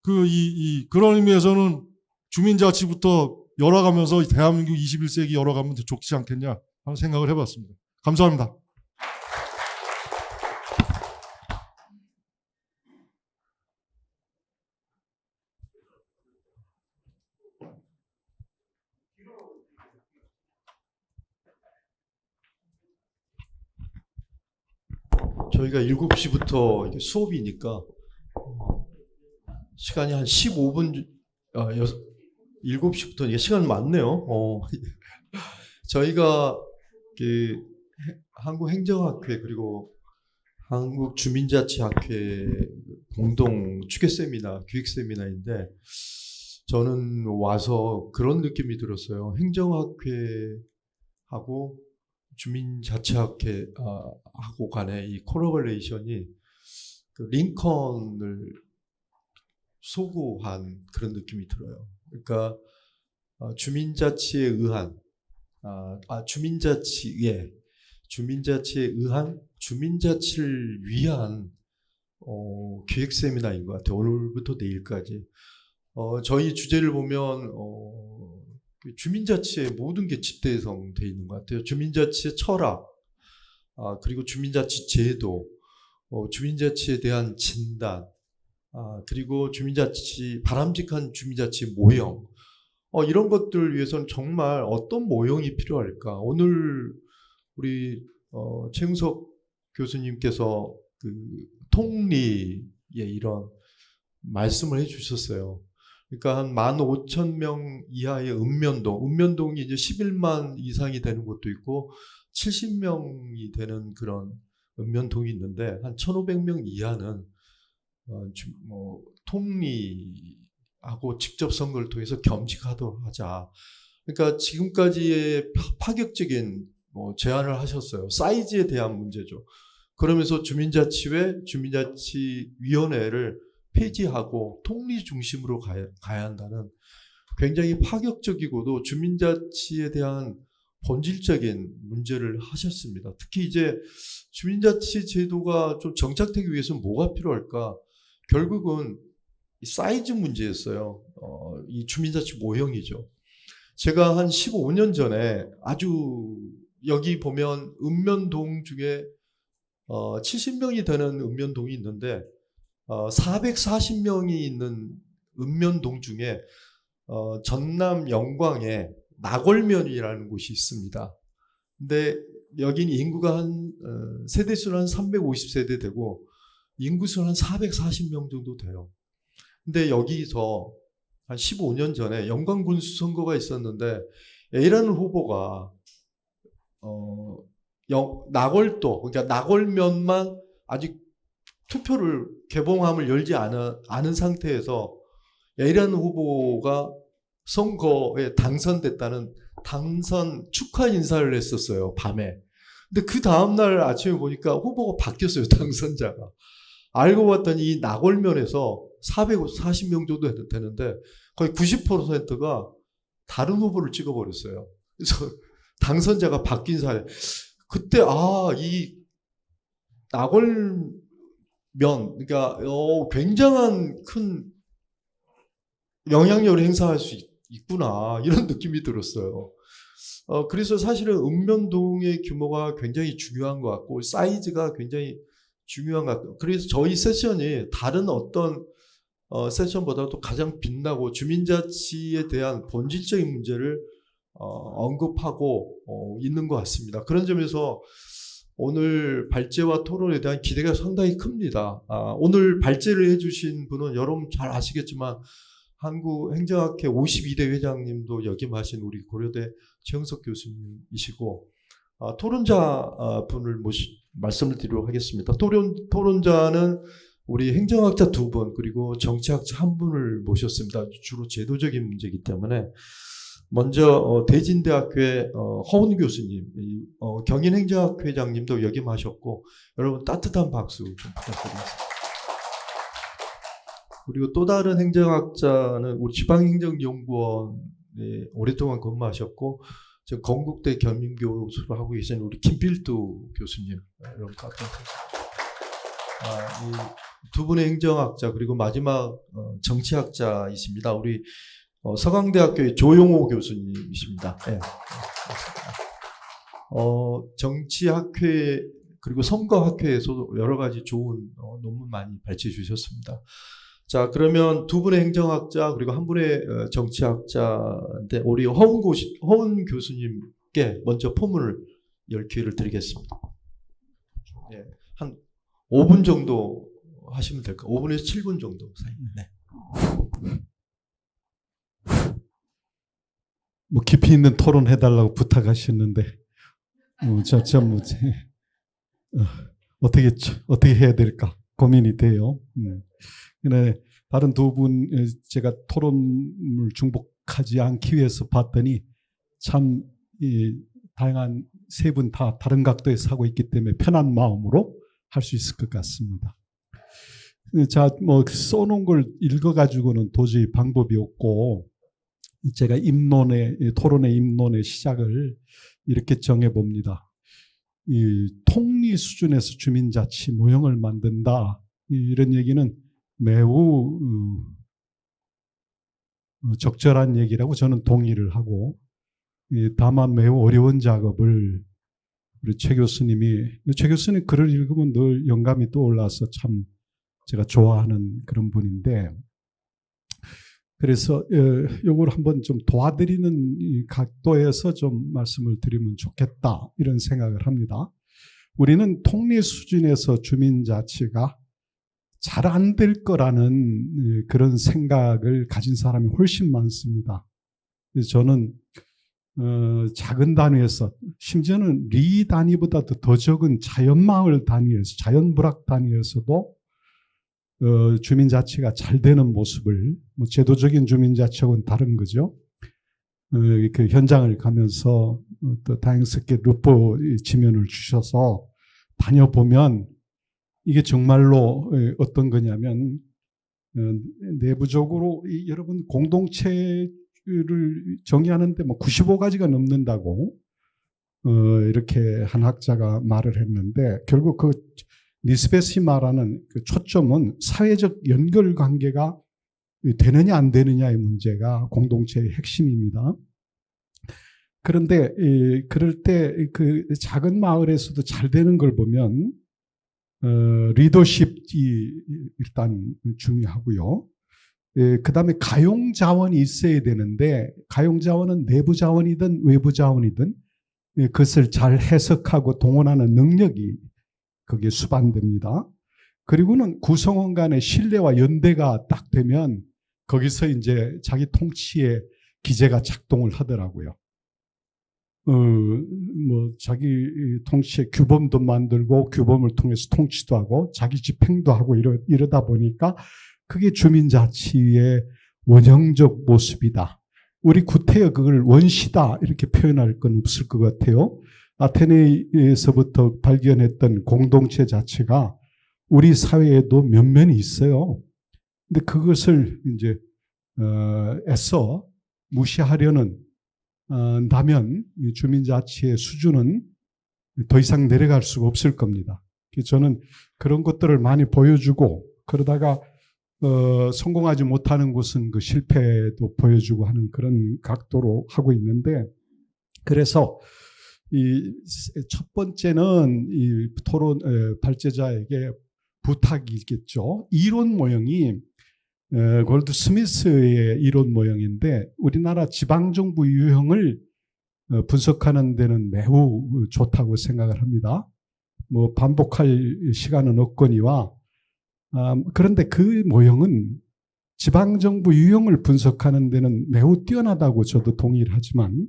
그런 의미에서는 주민자치부터 열어가면서 대한민국 21세기 열어가면 더 좋지 않겠냐 하는 생각을 해봤습니다. 감사합니다. 저희가 7시부터 수업이니까 시간이 한 15분, 7시부터 이게 시간 많네요. 저희가 한국행정학회 그리고 한국주민자치학회 공동 추계 세미나, 기획 세미나인데 저는 와서 그런 느낌이 들었어요. 행정학회하고 주민자치학회 하고 간의 이 코러레이션이 링컨을 소구한 그런 느낌이 들어요. 그러니까 주민자치에 의한 주민자치에 의한 주민자치를 위한 기획 세미나인 것 같아요. 오늘부터 내일까지. 저희 주제를 보면 그 주민자치의 모든 게 집대성되어 있는 것 같아요. 주민자치의 철학, 그리고 주민자치 제도, 주민자치에 대한 진단, 그리고 바람직한 주민자치 모형, 이런 것들을 위해서는 정말 어떤 모형이 필요할까? 오늘 우리 최응석 교수님께서 그 통리의 이런 말씀을 해주셨어요. 그러니까 한 15,000명 이하의 읍면동이 이제 11만 이상이 되는 곳도 있고 70명이 되는 그런 읍면동이 있는데 한 1,500명 이하는 통리하고 직접 선거를 통해서 겸직하도록 하자. 그러니까 지금까지의 파격적인 제안을 하셨어요. 사이즈에 대한 문제죠. 그러면서 주민자치위원회를 폐지하고 통리 중심으로 가야 한다는 굉장히 파격적이고도 주민자치에 대한 본질적인 문제를 하셨습니다. 특히 이제 주민자치 제도가 좀 정착되기 위해서 뭐가 필요할까? 결국은 사이즈 문제였어요. 이 주민자치 모형이죠. 제가 한 15년 전에 아주 여기 보면 읍면동 중에 70명이 되는 읍면동이 있는데 440명이 있는 읍면동 중에 전남 영광에 나골면이라는 곳이 있습니다. 근데 여기는 인구가 세대수는 한 350세대 되고 인구수는 한 440명 정도 돼요. 근데 여기서 한 15년 전에 영광군수 선거가 있었는데 A라는 후보가 나골도, 그러니까 나골면만 아직 투표를 개봉함을 열지 않은 상태에서 A라는 후보가 선거에 당선됐다는 당선 축하 인사를 했었어요, 밤에. 근데 그 다음날 아침에 보니까 후보가 바뀌었어요, 당선자가. 알고 봤더니 이 나골면에서 440명 정도 되는데 거의 90%가 다른 후보를 찍어버렸어요. 그래서 당선자가 바뀐 사례. 그때 이 나골면, 그러니까 굉장한 큰 영향력을 행사할 수 있구나 이런 느낌이 들었어요. 그래서 사실은 읍면동의 규모가 굉장히 중요한 것 같고 사이즈가 굉장히 중요한 것 같고, 그래서 저희 세션이 다른 어떤 세션보다도 가장 빛나고 주민자치에 대한 본질적인 문제를 언급하고 있는 것 같습니다. 그런 점에서 오늘 발제와 토론에 대한 기대가 상당히 큽니다. 오늘 발제를 해주신 분은 여러분 잘 아시겠지만 한국행정학회 52대 회장님도 역임하신 우리 고려대 최응석 교수님이시고, 토론자 분을 말씀을 드리도록 하겠습니다. 토론자는 우리 행정학자 2분 그리고 정치학자 1분을 모셨습니다. 주로 제도적인 문제이기 때문에 먼저 대진대학교의 허운 교수님, 경인행정학회장님도 역임하셨고 여러분 따뜻한 박수 좀 부탁드리겠습니다. 그리고 또 다른 행정학자는 우리 지방행정연구원에 오랫동안 근무하셨고 지금 건국대 겸임교수로 하고 계신 우리 김필두 교수님, 여러분 따뜻한 박수. 이 두 분의 행정학자 그리고 마지막 정치학자이십니다. 우리 서강대학교의 조용호 교수님이십니다. 네. 정치학회 그리고 선거학회에서도 여러 가지 좋은 논문 많이 발췌해 주셨습니다. 자, 그러면 두 분의 행정학자 그리고 한 분의 정치학자인데 우리 허운 교수님께 먼저 포문을 열 기회를 드리겠습니다. 네, 한 5분 정도 하시면 될까요? 5분에서 7분 정도 사이. 네. 뭐 깊이 있는 토론 해달라고 부탁하셨는데 어떻게 해야 될까 고민이 돼요. 근데 다른 두 분 제가 토론을 중복하지 않기 위해서 봤더니 참 다양한 세 분 다 다른 각도에서 하고 있기 때문에 편한 마음으로 할 수 있을 것 같습니다. 자, 뭐 써놓은 걸 읽어가지고는 도저히 방법이 없고 제가 토론의 입론의 시작을 이렇게 정해봅니다. 이 통리 수준에서 주민자치 모형을 만든다. 이런 얘기는 매우 적절한 얘기라고 저는 동의를 하고, 다만 매우 어려운 작업을 우리 최 교수님 글을 읽으면 늘 영감이 떠올라서 참 제가 좋아하는 그런 분인데, 그래서 이걸 한번 좀 도와드리는 이 각도에서 좀 말씀을 드리면 좋겠다 이런 생각을 합니다. 우리는 통리 수준에서 주민자치가 잘 안 될 거라는 그런 생각을 가진 사람이 훨씬 많습니다. 그래서 저는 작은 단위에서, 심지어는 리 단위보다도 더 적은 자연마을 단위에서, 자연부락 단위에서도 주민자치가 잘 되는 모습을, 뭐 제도적인 주민자치하고는 다른 거죠. 그 현장을 가면서 또 다행스럽게 루포 지면을 주셔서 다녀보면 이게 정말로 어떤 거냐면, 내부적으로 여러분 공동체를 정의하는데 뭐 95가지가 넘는다고 이렇게 한 학자가 말을 했는데, 결국 그 니스베시 말하는 그 초점은 사회적 연결 관계가 되느냐 안 되느냐의 문제가 공동체의 핵심입니다. 그런데 그럴 때 그 작은 마을에서도 잘 되는 걸 보면 리더십이 일단 중요하고요. 그 다음에 가용 자원이 있어야 되는데, 가용 자원은 내부 자원이든 외부 자원이든 그것을 잘 해석하고 동원하는 능력이 거기에 수반됩니다. 그리고는 구성원 간의 신뢰와 연대가 딱 되면 거기서 이제 자기 통치의 기제가 작동을 하더라고요. 뭐 자기 통치의 규범도 만들고 규범을 통해서 통치도 하고 자기 집행도 하고 이러다 보니까 그게 주민자치의 원형적 모습이다. 우리 구태여 그걸 원시다 이렇게 표현할 건 없을 것 같아요. 아테네에서부터 발견했던 공동체 자체가 우리 사회에도 면면이 있어요. 근데 그것을 이제 애써 무시하려는 다면 주민자치의 수준은 더 이상 내려갈 수가 없을 겁니다. 저는 그런 것들을 많이 보여주고, 그러다가 성공하지 못하는 곳은 그 실패도 보여주고 하는 그런 각도로 하고 있는데, 그래서 이 첫 번째는 이 토론 발제자에게 부탁이 있겠죠. 이론 모형이 골드 스미스의 이론 모형인데, 우리나라 지방정부 유형을 분석하는 데는 매우 좋다고 생각을 합니다. 뭐 반복할 시간은 없거니와, 그런데 그 모형은 지방정부 유형을 분석하는 데는 매우 뛰어나다고 저도 동의를 하지만,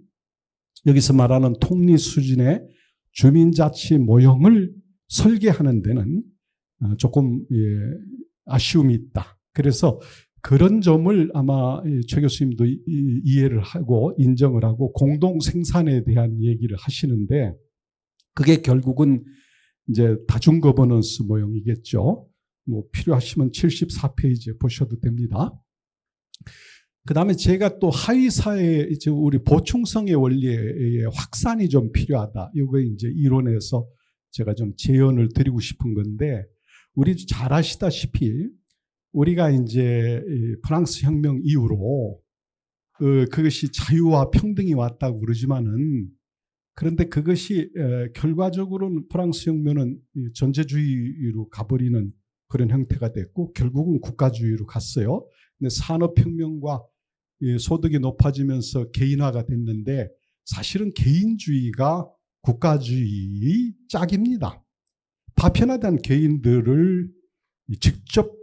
여기서 말하는 통리 수준의 주민자치 모형을 설계하는 데는 조금 아쉬움이 있다. 그래서 그런 점을 아마 최 교수님도 이해를 하고 인정을 하고 공동 생산에 대한 얘기를 하시는데, 그게 결국은 이제 다중 거버넌스 모형이겠죠. 뭐 필요하시면 74페이지에 보셔도 됩니다. 그 다음에 제가 또 하위사회, 이제 우리 보충성의 원리의 확산이 좀 필요하다. 이거 이제 이론에서 제가 좀 제언을 드리고 싶은 건데, 우리 잘 아시다시피 우리가 이제 프랑스 혁명 이후로 그것이 자유와 평등이 왔다고 그러지만은, 그런데 그것이 결과적으로는 프랑스 혁명은 전제주의로 가버리는 그런 형태가 됐고 결국은 국가주의로 갔어요. 근데 산업혁명과 소득이 높아지면서 개인화가 됐는데, 사실은 개인주의가 국가주의의 짝입니다. 파편화된 개인들을 직접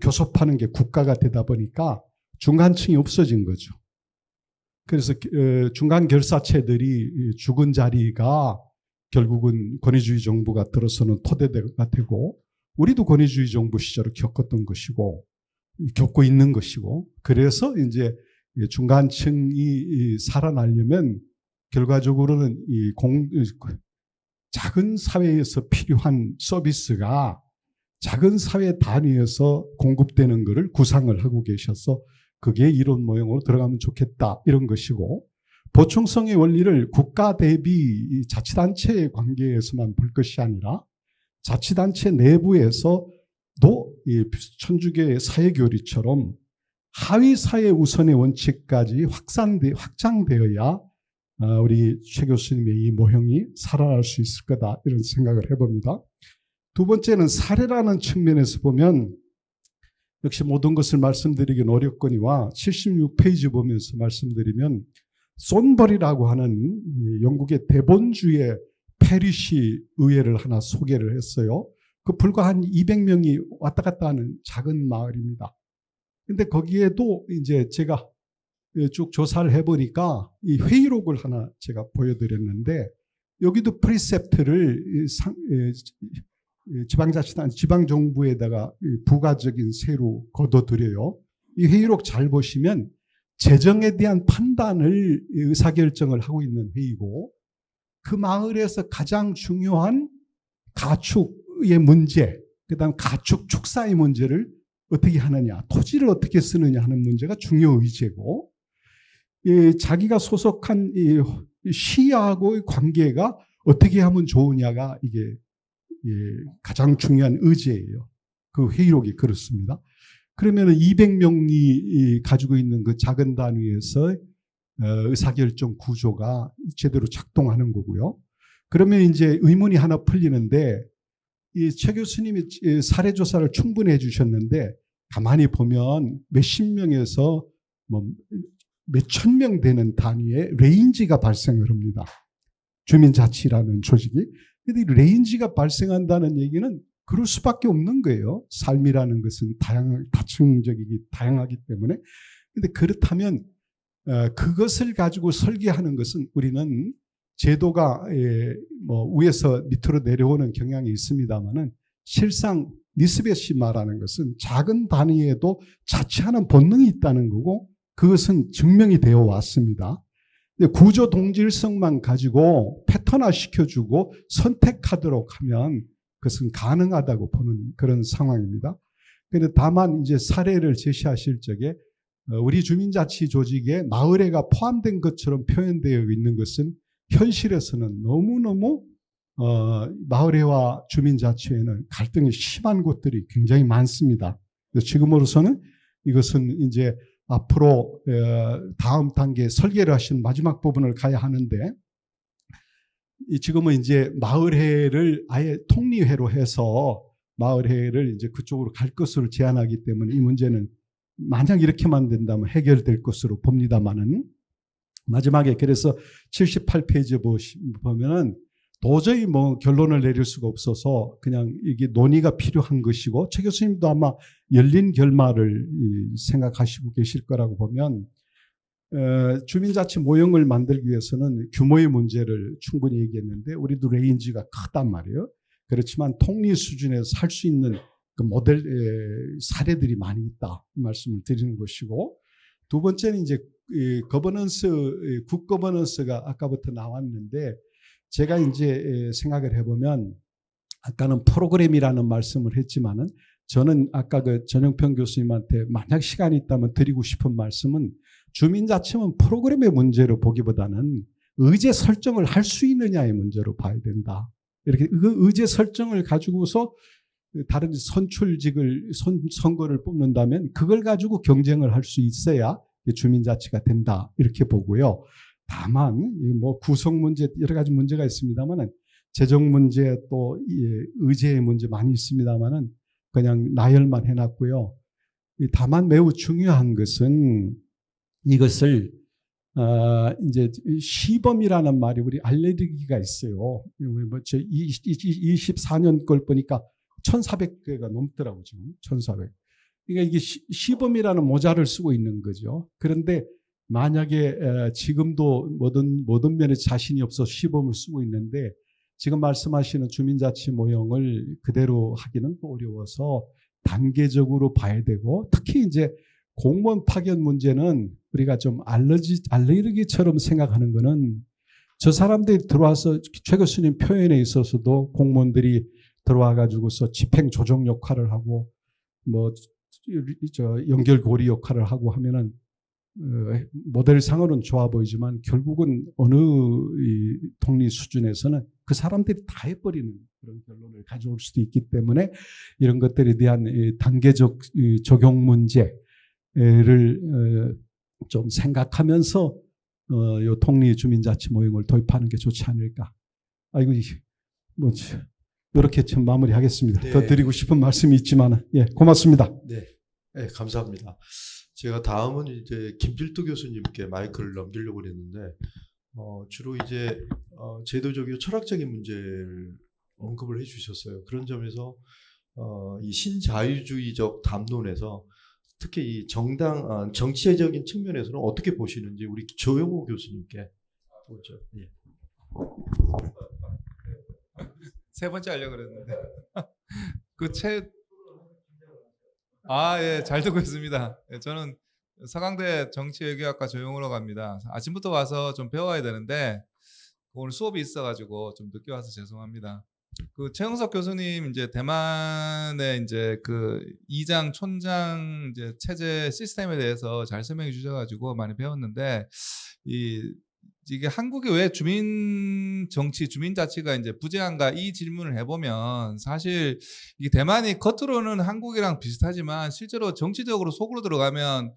교섭하는 게 국가가 되다 보니까 중간층이 없어진 거죠. 그래서 중간 결사체들이 죽은 자리가 결국은 권위주의 정부가 들어서는 토대가 되고, 우리도 권위주의 정부 시절을 겪었던 것이고 겪고 있는 것이고, 그래서 이제 중간층이 살아나려면 결과적으로는 작은 사회에서 필요한 서비스가 작은 사회 단위에서 공급되는 것을 구상을 하고 계셔서 그게 이론 모형으로 들어가면 좋겠다 이런 것이고, 보충성의 원리를 국가 대비 자치단체의 관계에서만 볼 것이 아니라 자치단체 내부에서 이 천주교의 사회교리처럼 하위 사회 우선의 원칙까지 확장되어야 우리 최 교수님의 이 모형이 살아날 수 있을 거다 이런 생각을 해봅니다. 두 번째는 사례라는 측면에서 보면 역시 모든 것을 말씀드리긴 어렵거니와 76페이지 보면서 말씀드리면 손버리라고 하는 영국의 대본주의 페리시 의회를 하나 소개를 했어요. 그 불과 한 200명이 왔다 갔다 하는 작은 마을입니다. 근데 거기에도 이제 제가 쭉 조사를 해보니까 이 회의록을 하나 제가 보여드렸는데 여기도 프리셉트를 지방자치단, 지방정부에다가 부가적인 세로 거둬들여요. 이 회의록 잘 보시면 재정에 대한 판단을 의사결정을 하고 있는 회의고 그 마을에서 가장 중요한 가축의 문제, 그 다음 가축 축사의 문제를 어떻게 하느냐, 토지를 어떻게 쓰느냐 하는 문제가 중요 의제고 자기가 소속한 시하고의 관계가 어떻게 하면 좋으냐가 이게 가장 중요한 의제예요. 그 회의록이 그렇습니다. 그러면 200명이 가지고 있는 그 작은 단위에서 의사결정 구조가 제대로 작동하는 거고요. 그러면 이제 의문이 하나 풀리는데 이 최 교수님이 사례 조사를 충분히 해주셨는데 가만히 보면 몇십 명에서 뭐 몇천 명 되는 단위의 레인지가 발생을 합니다. 주민자치라는 조직이. 근데 이 레인지가 발생한다는 얘기는 그럴 수밖에 없는 거예요. 삶이라는 것은 다층하기 때문에. 근데 그렇다면 그것을 가지고 설계하는 것은 우리는 제도가 뭐 위에서 밑으로 내려오는 경향이 있습니다만은 실상 니스벳이 말하는 것은 작은 단위에도 자치하는 본능이 있다는 거고 그것은 증명이 되어 왔습니다. 구조 동질성만 가지고 패턴화 시켜주고 선택하도록 하면 그것은 가능하다고 보는 그런 상황입니다. 그런데 다만 이제 사례를 제시하실 적에 우리 주민자치 조직에 마을회가 포함된 것처럼 표현되어 있는 것은 현실에서는 너무너무 마을회와 주민자치회는 갈등이 심한 곳들이 굉장히 많습니다. 지금으로서는 이것은 이제 앞으로 다음 단계 설계를 하신 마지막 부분을 가야 하는데 지금은 이제 마을회를 아예 통리회로 해서 마을회를 이제 그쪽으로 갈 것으로 제안하기 때문에 이 문제는 만약 이렇게만 된다면 해결될 것으로 봅니다만은 마지막에 그래서 78페이지 보면은 도저히 뭐 결론을 내릴 수가 없어서 그냥 이게 논의가 필요한 것이고 최 교수님도 아마 열린 결말을 생각하시고 계실 거라고 보면 주민자치 모형을 만들기 위해서는 규모의 문제를 충분히 얘기했는데 우리도 레인지가 크단 말이에요. 그렇지만 통리 수준에서 할 수 있는 그 모델 사례들이 많이 있다 이 말씀을 드리는 것이고 두 번째는 이제 거버넌스, 굿거버넌스가 아까부터 나왔는데 제가 이제 생각을 해보면 아까는 프로그램이라는 말씀을 했지만은 저는 아까 그 전영평 교수님한테 만약 시간이 있다면 드리고 싶은 말씀은 주민자치는 프로그램의 문제로 보기보다는 의제 설정을 할 수 있느냐의 문제로 봐야 된다. 이렇게 그 의제 설정을 가지고서 다른 선거를 뽑는다면 그걸 가지고 경쟁을 할 수 있어야 주민자치가 된다. 이렇게 보고요. 다만 뭐 구성 문제 여러 가지 문제가 있습니다만은 재정 문제 또 의제의 문제 많이 있습니다만은 그냥 나열만 해놨고요. 다만 매우 중요한 것은 이것을 이제 시범이라는 말이 우리 알레르기가 있어요. 우리 뭐 24년 걸 보니까 1,400개가 넘더라고 지금 1,400. 그러니까 이게 시범이라는 모자를 쓰고 있는 거죠. 그런데 만약에 지금도 모든 면에 자신이 없어 시범을 쓰고 있는데 지금 말씀하시는 주민자치 모형을 그대로 하기는 또 어려워서 단계적으로 봐야 되고 특히 이제 공무원 파견 문제는 우리가 좀 알레르기처럼 생각하는 거는 저 사람들이 들어와서 최 교수님 표현에 있어서도 공무원들이 들어와 가지고서 집행 조정 역할을 하고 뭐 연결고리 역할을 하고 하면은 모델상으로는 좋아 보이지만 결국은 어느 이 통리 수준에서는 그 사람들이 다 해버리는 그런 결론을 가져올 수도 있기 때문에 이런 것들에 대한 단계적 적용 문제를 좀 생각하면서 요 통리 주민자치 모형을 도입하는 게 좋지 않을까. 아이고 뭐 이렇게 좀 마무리하겠습니다. 네. 더 드리고 싶은 말씀이 있지만 예, 고맙습니다. 네, 네, 감사합니다. 제가 다음은 이제 김필도 교수님께 마이크를 넘기려고 했는데 주로 이제 제도적이고 철학적인 문제를 언급을 해주셨어요. 그런 점에서 이 신자유주의적 담론에서 특히 이 정치적인 측면에서는 어떻게 보시는지 우리 조영호 교수님께 보죠. 예. 세 번째 하려고 그랬는데 예, 잘 듣고 있습니다. 예, 저는 서강대 정치외교학과 조용호로 갑니다. 아침부터 와서 좀 배워야 되는데 오늘 수업이 있어가지고 좀 늦게 와서 죄송합니다. 그 최영석 교수님 이제 대만의 이제 그 이장 촌장 이제 체제 시스템에 대해서 잘 설명해 주셔가지고 많이 배웠는데 이게 한국이 왜 주민 정치, 주민 자치가 이제 부재한가 이 질문을 해보면 사실 이게 대만이 겉으로는 한국이랑 비슷하지만 실제로 정치적으로 속으로 들어가면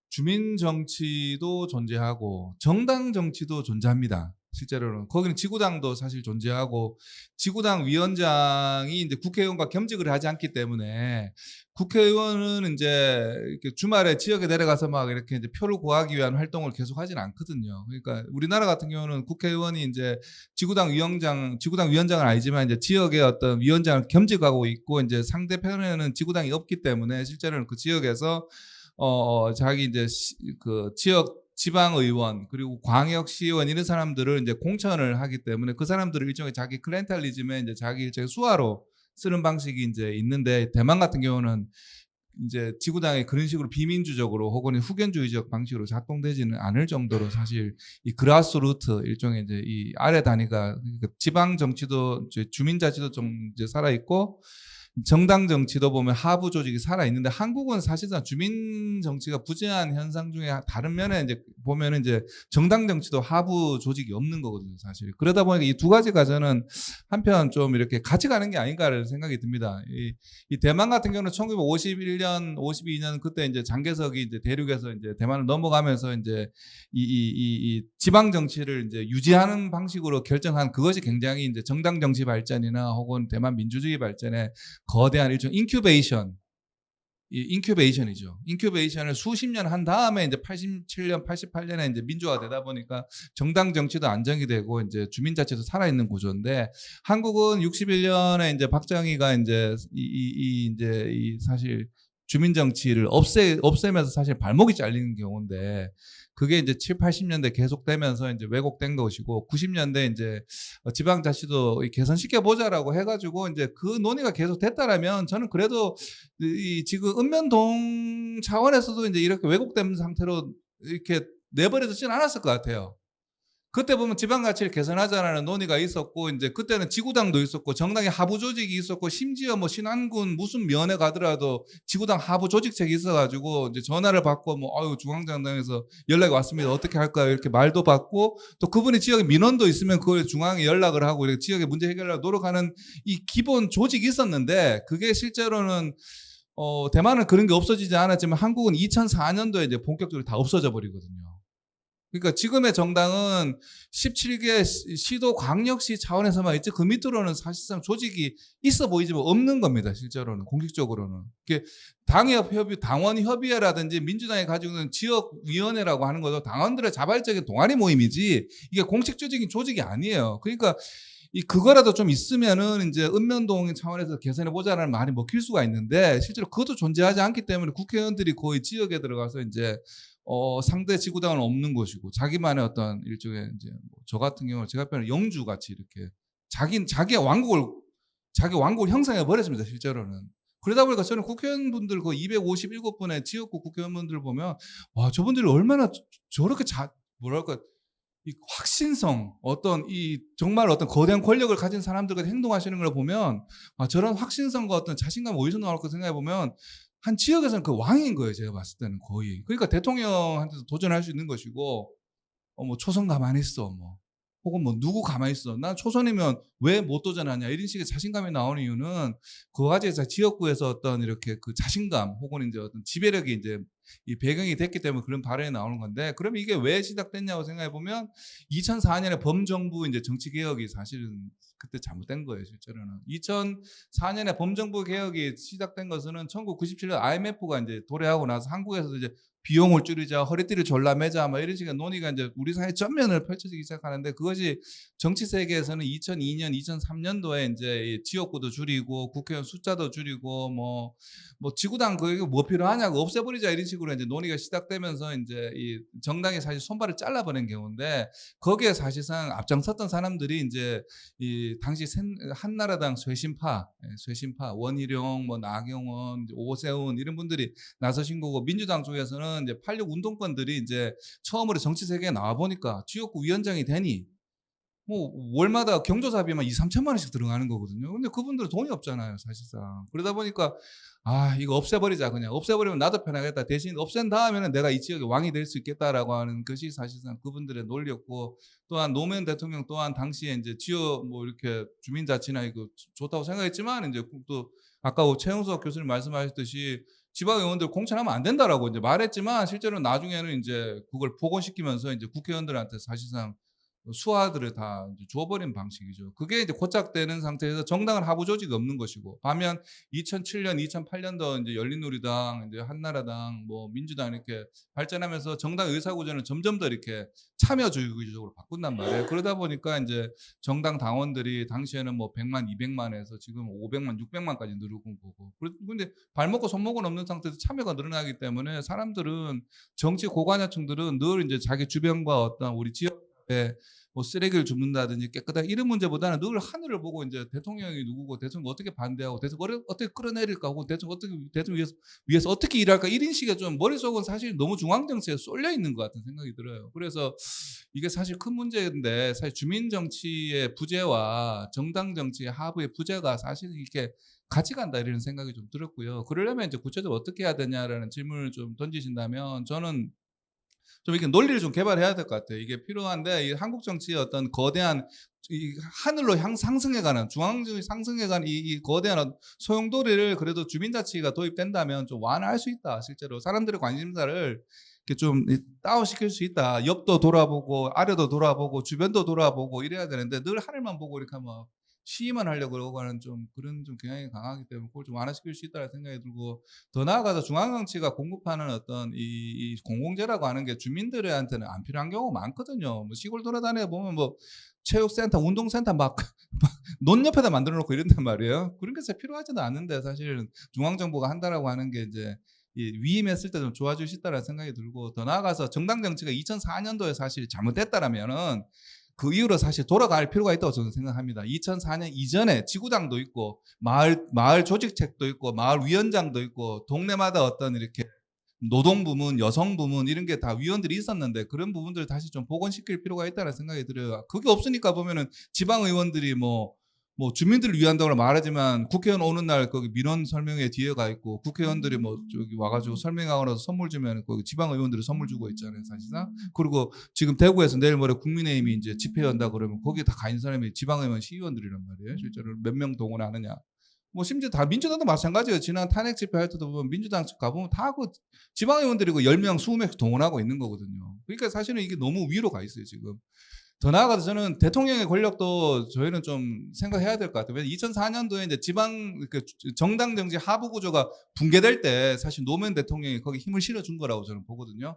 주민 정치도 존재하고 정당 정치도 존재합니다. 실제로는 거기는 지구당도 사실 존재하고 지구당 위원장이 이제 국회의원과 겸직을 하지 않기 때문에 국회의원은 이제 이렇게 주말에 지역에 내려가서 막 이렇게 이제 표를 구하기 위한 활동을 계속 하진 않거든요. 그러니까 우리나라 같은 경우는 국회의원이 이제 지구당 위원장은 아니지만 이제 지역의 어떤 위원장을 겸직하고 있고 이제 상대편에는 지구당이 없기 때문에 실제로는 그 지역에서 자기 이제 그 지방의원 그리고 광역시의원 이런 사람들을 이제 공천을 하기 때문에 그 사람들을 일종의 자기 클렌탈리즘에 이제 자기 일종의 수하로 쓰는 방식이 이제 있는데 대만 같은 경우는 이제 지구당이 그런 식으로 비민주적으로 혹은 후견주의적 방식으로 작동되지는 않을 정도로 사실 이 그라스루트 일종의 이제 이 아래 단위가 지방 정치도 주민자치도 좀 이제 살아 있고 정당 정치도 보면 하부 조직이 살아 있는데 한국은 사실상 주민 정치가 부재한 현상 중에 다른 면에 이제 보면은 이제 정당 정치도 하부 조직이 없는 거거든요, 사실. 그러다 보니까 이 두 가지가 저는 한편 좀 이렇게 같이 가는 게 아닌가를 생각이 듭니다. 이 대만 같은 경우는 1951년, 52년 그때 이제 장개석이 이제 대륙에서 이제 대만을 넘어가면서 이제 이 지방 정치를 이제 유지하는 방식으로 결정한 그것이 굉장히 이제 정당 정치 발전이나 혹은 대만 민주주의 발전에 거대한 일종 인큐베이션이죠. 인큐베이션을 수십 년 한 다음에 이제 87년, 88년에 이제 민주화되다 보니까 정당 정치도 안정이 되고 이제 주민자치도 살아있는 구조인데 한국은 61년에 이제 박정희가 이제 이제 사실 주민 정치를 없애면서 사실 발목이 잘리는 경우인데 그게 이제 7, 80년대 계속되면서 이제 왜곡된 것이고 90년대 이제 지방자치도 개선시켜 보자라고 해가지고 이제 그 논의가 계속 됐다라면 저는 그래도 이 지금 읍면동 차원에서도 이제 이렇게 왜곡된 상태로 이렇게 내버려두지는 않았을 것 같아요. 그때 보면 지방자치를 개선하자라는 논의가 있었고 이제 그때는 지구당도 있었고 정당의 하부 조직이 있었고 심지어 뭐 신안군 무슨 면에 가더라도 지구당 하부 조직책이 있어가지고 이제 전화를 받고 뭐 아유 중앙장당에서 연락이 왔습니다 어떻게 할까요 이렇게 말도 받고 또 그분이 지역에 민원도 있으면 그걸 중앙에 연락을 하고 이렇게 지역의 문제 해결하려고 노력하는 이 기본 조직이 있었는데 그게 실제로는 대만은 그런 게 없어지지 않았지만 한국은 2004년도에 이제 본격적으로 다 없어져 버리거든요. 그러니까 지금의 정당은 17개 시도 광역시 차원에서만 있지 그 밑으로는 사실상 조직이 있어 보이지만 없는 겁니다. 실제로는 공식적으로는. 당원 협의회라든지 민주당이 가지고 있는 지역위원회라고 하는 것도 당원들의 자발적인 동아리 모임이지 이게 공식 조직이 아니에요. 그러니까 그거라도 좀 있으면은 이제 읍면동 차원에서 개선해 보자라는 말이 먹힐 수가 있는데 실제로 그것도 존재하지 않기 때문에 국회의원들이 거의 지역에 들어가서 이제 상대 지구당은 없는 것이고 자기만의 어떤 일종의 이제 저 같은 경우는 제가 표현을 영주 같이 이렇게 자기 왕국을 형성해 버렸습니다. 실제로는. 그러다 보니까 저는 국회의원분들 그 257분의 지역구 국회의원분들 보면 와 저분들이 얼마나 저렇게 뭐랄까 이 확신성 정말 어떤 거대한 권력을 가진 사람들과 행동하시는 걸 보면 저런 확신성과 어떤 자신감 어디서 나올까 생각해 보면 한 지역에서는 그 왕인 거예요. 제가 봤을 때는 거의. 그러니까 대통령한테도 도전할 수 있는 것이고 뭐 초선 가만히 있어 뭐 혹은 뭐 누구 가만히 있어. 난 초선이면 왜 못 도전하냐 이런 식의 자신감이 나오는 이유는 그 과제에서 지역구에서 어떤 이렇게 그 자신감 혹은 이제 어떤 지배력이 이제 이 배경이 됐기 때문에 그런 발언이 나오는 건데 그럼 이게 왜 시작됐냐고 생각해 보면 2004년에 범정부 이제 정치 개혁이 사실은 그때 잘못된 거예요 실제로는. 2004년에 범정부 개혁이 시작된 것은 1997년 IMF가 이제 도래하고 나서 한국에서 이제 비용을 줄이자, 허리띠를 졸라매자, 뭐 이런 식의 논의가 이제 우리 사회 전면을 펼쳐지기 시작하는데 그것이 정치 세계에서는 2002년, 2003년도에 이제 이 지역구도 줄이고 국회의원 숫자도 줄이고 뭐 지구당 그게 뭐 필요하냐고 없애버리자 이런 식으로 이제 논의가 시작되면서 이제 이 정당이 사실 손발을 잘라버린 경우인데 거기에 사실상 앞장섰던 사람들이 이제 이 당시 한나라당 쇄신파 원희룡, 뭐 나경원, 오세훈 이런 분들이 나서신 거고 민주당 쪽에서는 이제 86 운동권들이 이제 처음으로 정치 세계에 나와 보니까 지역구 위원장이 되니 뭐 월마다 경조사비만 2-3천만 원씩 들어가는 거거든요. 근데 그분들은 돈이 없잖아요, 사실상. 그러다 보니까 아 이거 없애버리자 그냥 없애버리면 나도 편하겠다. 대신 없앤 다음에는 내가 이 지역의 왕이 될 수 있겠다라고 하는 것이 사실상 그분들의 논리였고 또한 노무현 대통령 또한 당시에 이제 지역 뭐 이렇게 주민자치나 이거 좋다고 생각했지만 이제 또 아까 최영석 교수님 말씀하셨듯이 지방의원들 공천하면 안 된다라고 이제 말했지만 실제로 나중에는 이제 그걸 복원시키면서 이제 국회의원들한테 사실상 수하들을 다 이제 줘버린 방식이죠. 그게 이제 고착되는 상태에서 정당은 하부 조직이 없는 것이고 반면 2007년, 2008년도 이제 열린우리당, 이제 한나라당, 뭐 민주당 이렇게 발전하면서 정당 의사구조는 점점 더 이렇게 참여주의적으로 바꾼단 말이에요. 그러다 보니까 이제 정당 당원들이 당시에는 뭐 100만, 200만에서 지금 500만, 600만까지 늘고 거고. 그런데 발 먹고 손 먹고 없는 상태에서 참여가 늘어나기 때문에 사람들은 정치 고관여층들은 늘 이제 자기 주변과 어떤 우리 지역에 뭐 쓰레기를 줍는다든지 깨끗하게 이런 문제보다는 늘 하늘을 보고 이제 대통령이 누구고 대통령 어떻게 반대하고 대통령 어떻게 끌어내릴까 하고 대통령 어떻게 대통령 위해서 어떻게 일할까 이런 식의 좀 머릿속은 사실 너무 중앙 정치에 쏠려 있는 것 같은 생각이 들어요. 그래서 이게 사실 큰 문제인데 사실 주민 정치의 부재와 정당 정치의 하부의 부재가 사실 이렇게 같이 간다 이런 생각이 좀 들었고요. 그러려면 이제 구체적으로 어떻게 해야 되냐라는 질문을 좀 던지신다면 저는 좀 이렇게 논리를 좀 개발해야 될 것 같아요. 이게 필요한데 이 한국 정치의 어떤 거대한 이 하늘로 상승해가는 중앙적으로 상승해가는 이 거대한 소용돌이를 그래도 주민자치가 도입된다면 좀 완화할 수 있다. 실제로 사람들의 관심사를 이렇게 좀 다운시킬 수 있다. 옆도 돌아보고 아래도 돌아보고 주변도 돌아보고 이래야 되는데 늘 하늘만 보고 이렇게 뭐 시위만 하려고 그러고 하는 좀 그런 좀 경향이 강하기 때문에 그걸 좀 완화시킬 수 있다는 생각이 들고 더 나아가서 중앙정치가 공급하는 어떤 이 공공재라고 하는 게 주민들한테는 안 필요한 경우가 많거든요. 뭐 시골 돌아다녀 보면 뭐 체육센터, 운동센터 막 논 옆에다 만들어 놓고 이런단 말이에요. 그런 게 진짜 필요하지도 않은데 사실은 중앙정부가 한다라고 하는 게 이제 위임했을 때 좀 좋아질 수 있다는 생각이 들고 더 나아가서 정당 정치가 2004년도에 사실 잘못됐다라면은 그 이후로 사실 돌아갈 필요가 있다고 저는 생각합니다. 2004년 이전에 지구당도 있고 마을 조직책도 있고 마을 위원장도 있고 동네마다 어떤 이렇게 노동 부문, 여성 부문 이런 게 다 위원들이 있었는데 그런 부분들을 다시 좀 복원시킬 필요가 있다는 생각이 들어요. 그게 없으니까 보면은 지방 의원들이 뭐 주민들을 위한다고 말하지만 국회의원 오는 날 거기 민원 설명회 뒤에 가 있고 국회의원들이 뭐 저기 와가지고 설명하고 나서 선물 주면 거기 지방 의원들이 선물 주고 있잖아요, 사실상. 그리고 지금 대구에서 내일 모레 국민의힘이 이제 집회 연다 그러면 거기에 다 가 있는 사람이 지방 의원 시의원들이란 말이에요. 실제로 몇 명 동원하느냐. 뭐 심지어 다 민주당도 마찬가지예요. 지난 탄핵 집회 할 때도 보면 민주당 측 가보면 다 그 지방 의원들이고 10명, 20명씩 동원하고 있는 거거든요. 그러니까 사실은 이게 너무 위로 가 있어요, 지금. 더 나아가서 저는 대통령의 권력도 저희는 좀 생각해야 될 것 같아요. 왜냐하면 2004년도에 이제 지방 정당 정치 하부 구조가 붕괴될 때 사실 노무현 대통령이 거기 힘을 실어준 거라고 저는 보거든요.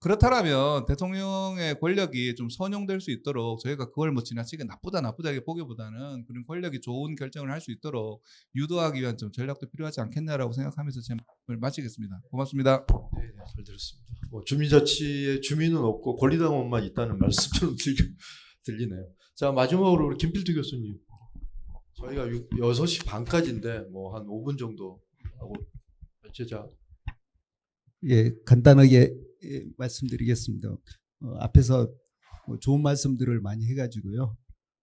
그렇다면 대통령의 권력이 좀 선용될 수 있도록 저희가 그걸 뭐 지나치게 나쁘다게 보기보다는 그런 권력이 좋은 결정을 할 수 있도록 유도하기 위한 좀 전략도 필요하지 않겠냐라고 생각하면서 제 말을 마치겠습니다. 고맙습니다. 네, 잘 들었습니다. 뭐 주민자치에 주민은 없고 권리당원만 있다는 말씀처럼 들리네요. 자, 마지막으로 우리 김필두 교수님. 저희가 6시 반까지인데 뭐 한 5분 정도 하고 제자. 예, 간단하게 말씀드리겠습니다. 앞에서 뭐 좋은 말씀들을 많이 해가지고요.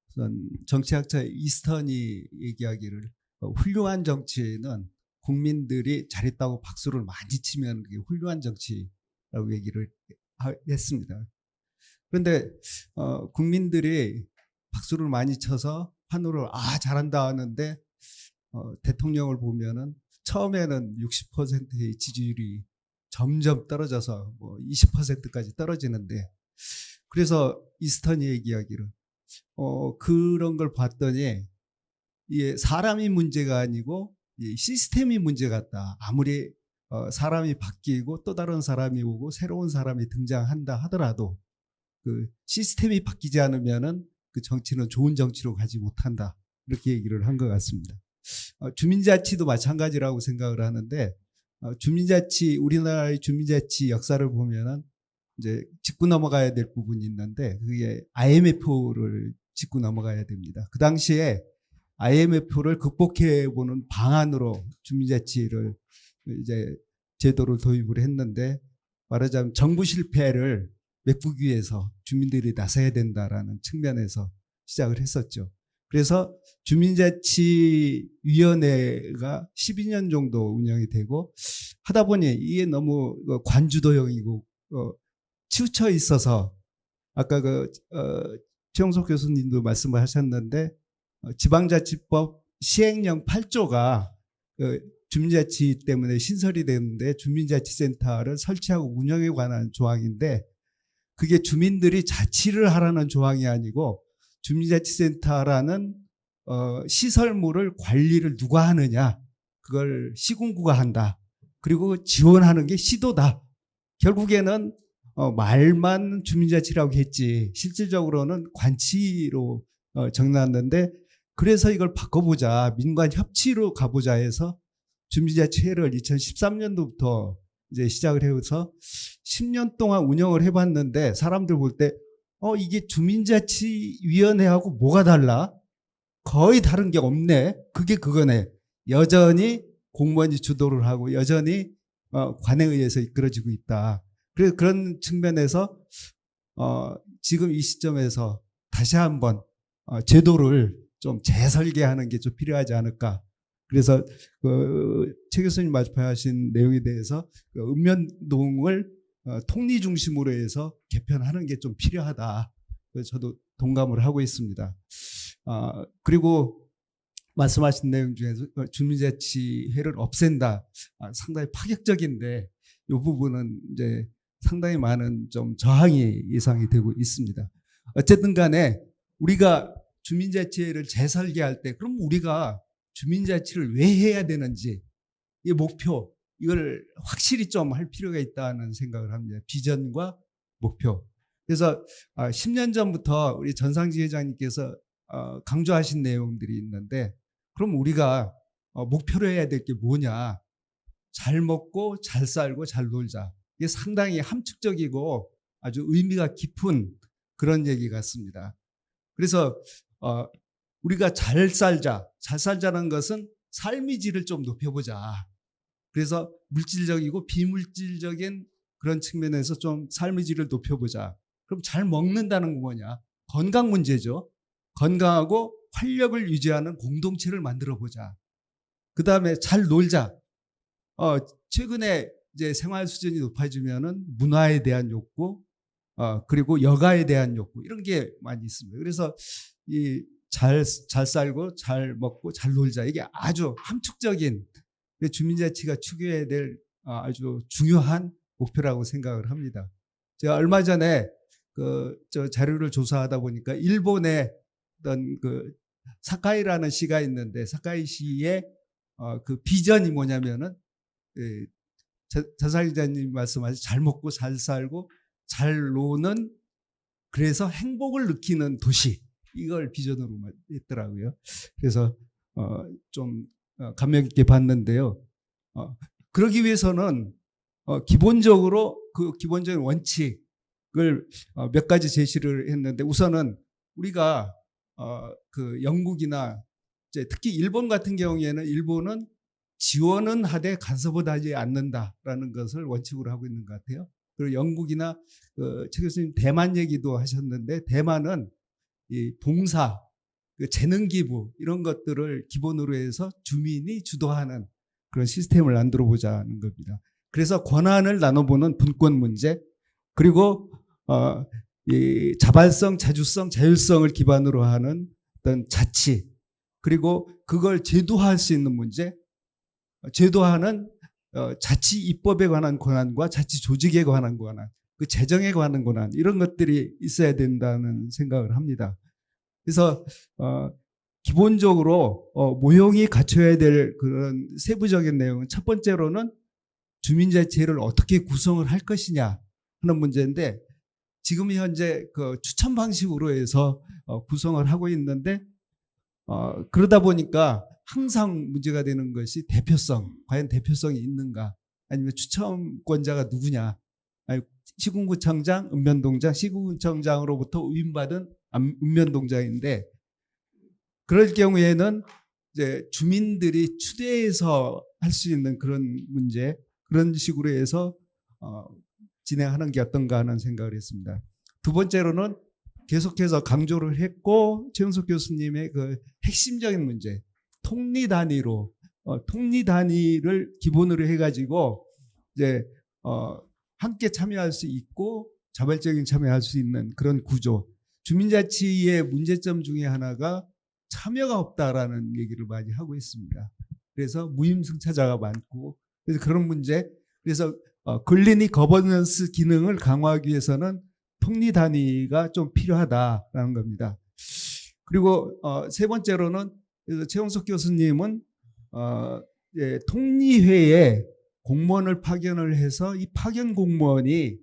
우선 정치학자 이스턴이 얘기하기를 훌륭한 정치는 국민들이 잘했다고 박수를 많이 치면 그게 훌륭한 정치라고 얘기를 했습니다. 그런데 국민들이 박수를 많이 쳐서 환호를 잘한다 하는데 대통령을 보면은 처음에는 60%의 지지율이 점점 떨어져서 뭐 20%까지 떨어지는데, 그래서 이스턴이 얘기하기를 그런 걸 봤더니 이게 사람이 문제가 아니고 이 시스템이 문제 같다. 아무리 사람이 바뀌고 또 다른 사람이 오고 새로운 사람이 등장한다 하더라도 그 시스템이 바뀌지 않으면은 그 정치는 좋은 정치로 가지 못한다. 이렇게 얘기를 한 것 같습니다. 주민자치도 마찬가지라고 생각을 하는데, 주민자치, 우리나라의 주민자치 역사를 보면은 이제 짚고 넘어가야 될 부분이 있는데, 그게 IMF를 짚고 넘어가야 됩니다. 그 당시에 IMF를 극복해 보는 방안으로 주민자치를 이제 제도를 도입을 했는데, 말하자면 정부 실패를 메꾸기 위해서 주민들이 나서야 된다라는 측면에서 시작을 했었죠. 그래서 주민자치위원회가 12년 정도 운영이 되고 하다 보니 이게 너무 관주도형이고 치우쳐 있어서, 아까 최영석 교수님도 말씀을 하셨는데 지방자치법 시행령 8조가 주민자치 때문에 신설이 되는데 주민자치센터를 설치하고 운영에 관한 조항인데, 그게 주민들이 자치를 하라는 조항이 아니고 주민자치센터라는 시설물을 관리를 누가 하느냐, 그걸 시군구가 한다. 그리고 지원하는 게 시도다. 결국에는 말만 주민자치라고 했지 실질적으로는 관치로 정놨는데, 그래서 이걸 바꿔보자, 민관 협치로 가보자 해서 주민자치회를 2013년도부터 이제 시작을 해서 10년 동안 운영을 해봤는데, 사람들 볼 때 이게 주민자치위원회하고 뭐가 달라? 거의 다른 게 없네. 그게 그거네. 여전히 공무원이 주도를 하고 여전히 관에 의해서 이끌어지고 있다. 그래서 그런 측면에서 지금 이 시점에서 다시 한번 제도를 좀 재설계하는 게 좀 필요하지 않을까. 그래서 최 교수님 말씀하신 내용에 대해서 읍면동을 통리 중심으로 해서 개편하는 게 좀 필요하다. 그래서 저도 동감을 하고 있습니다. 그리고 말씀하신 내용 중에서 주민자치회를 없앤다. 상당히 파격적인데 이 부분은 이제 상당히 많은 좀 저항이 예상이 되고 있습니다. 어쨌든 간에 우리가 주민자치회를 재설계할 때 그럼 우리가 주민자치를 왜 해야 되는지, 이 목표, 이걸 확실히 좀 할 필요가 있다는 생각을 합니다. 비전과 목표. 그래서 10년 전부터 우리 전상지 회장님께서 강조하신 내용들이 있는데, 그럼 우리가 목표로 해야 될 게 뭐냐? 잘 먹고 잘 살고 잘 놀자. 이게 상당히 함축적이고 아주 의미가 깊은 그런 얘기 같습니다. 그래서 우리가 잘 살자는 것은 삶의 질을 좀 높여보자. 그래서 물질적이고 비물질적인 그런 측면에서 좀 삶의 질을 높여보자. 그럼 잘 먹는다는 건 뭐냐? 건강 문제죠. 건강하고 활력을 유지하는 공동체를 만들어보자. 그 다음에 잘 놀자. 최근에 이제 생활 수준이 높아지면은 문화에 대한 욕구, 그리고 여가에 대한 욕구, 이런 게 많이 있습니다. 그래서 이 잘 살고 잘 먹고 잘 놀자, 이게 아주 함축적인 주민자치가 추구해야 될 아주 중요한 목표라고 생각을 합니다. 제가 얼마 전에 저 자료를 조사하다 보니까 일본의 어떤 사카이라는 시가 있는데, 사카이 시의 그 비전이 뭐냐면은 전상 기자님 말씀하신 잘 먹고 잘 살고 잘 노는, 그래서 행복을 느끼는 도시, 이걸 비전으로 했더라고요. 그래서 좀 감명 깊게 봤는데요. 그러기 위해서는 기본적으로 그 기본적인 원칙을 몇 가지 제시를 했는데, 우선은 우리가 그 영국이나 특히 일본 같은 경우에는 일본은 지원은 하되 간섭은 하지 않는다라는 것을 원칙으로 하고 있는 것 같아요. 그리고 영국이나 최 교수님 대만 얘기도 하셨는데, 대만은 이 봉사, 재능 기부 이런 것들을 기본으로 해서 주민이 주도하는 그런 시스템을 만들어 보자는 겁니다. 그래서 권한을 나눠보는 분권 문제, 그리고 이 자발성, 자주성, 자율성을 기반으로 하는 어떤 자치, 그리고 그걸 제도화할 수 있는 문제, 제도화는 자치 입법에 관한 권한과 자치 조직에 관한 권한, 그 재정에 관한 권한, 이런 것들이 있어야 된다는 생각을 합니다. 그래서 기본적으로 모형이 갖춰야 될 그런 세부적인 내용은, 첫 번째로는 주민자치를 어떻게 구성을 할 것이냐 하는 문제인데, 지금 현재 그 추천 방식으로 해서 구성을 하고 있는데, 그러다 보니까 항상 문제가 되는 것이 대표성, 과연 대표성이 있는가, 아니면 추천권자가 누구냐, 아니, 시군구청장, 읍면동장, 시군구청장으로부터 위임받은 읍면동장인데, 그럴 경우에는 이제 주민들이 추대해서 할 수 있는 그런 문제, 그런 식으로 해서 진행하는 게 어떤가 하는 생각을 했습니다. 두 번째로는 계속해서 강조를 했고, 최영석 교수님의 그 핵심적인 문제, 통리 단위로, 통리 단위를 기본으로 해가지고 이제 함께 참여할 수 있고 자발적인 참여할 수 있는 그런 구조. 주민자치의 문제점 중에 하나가 참여가 없다라는 얘기를 많이 하고 있습니다. 그래서 무임승차자가 많고, 그래서 그런 문제, 그래서 권리니 거버넌스 기능을 강화하기 위해서는 통리 단위가 좀 필요하다라는 겁니다. 그리고 세 번째로는 최용석 교수님은 통리회에 공무원을 파견을 해서 이 파견 공무원이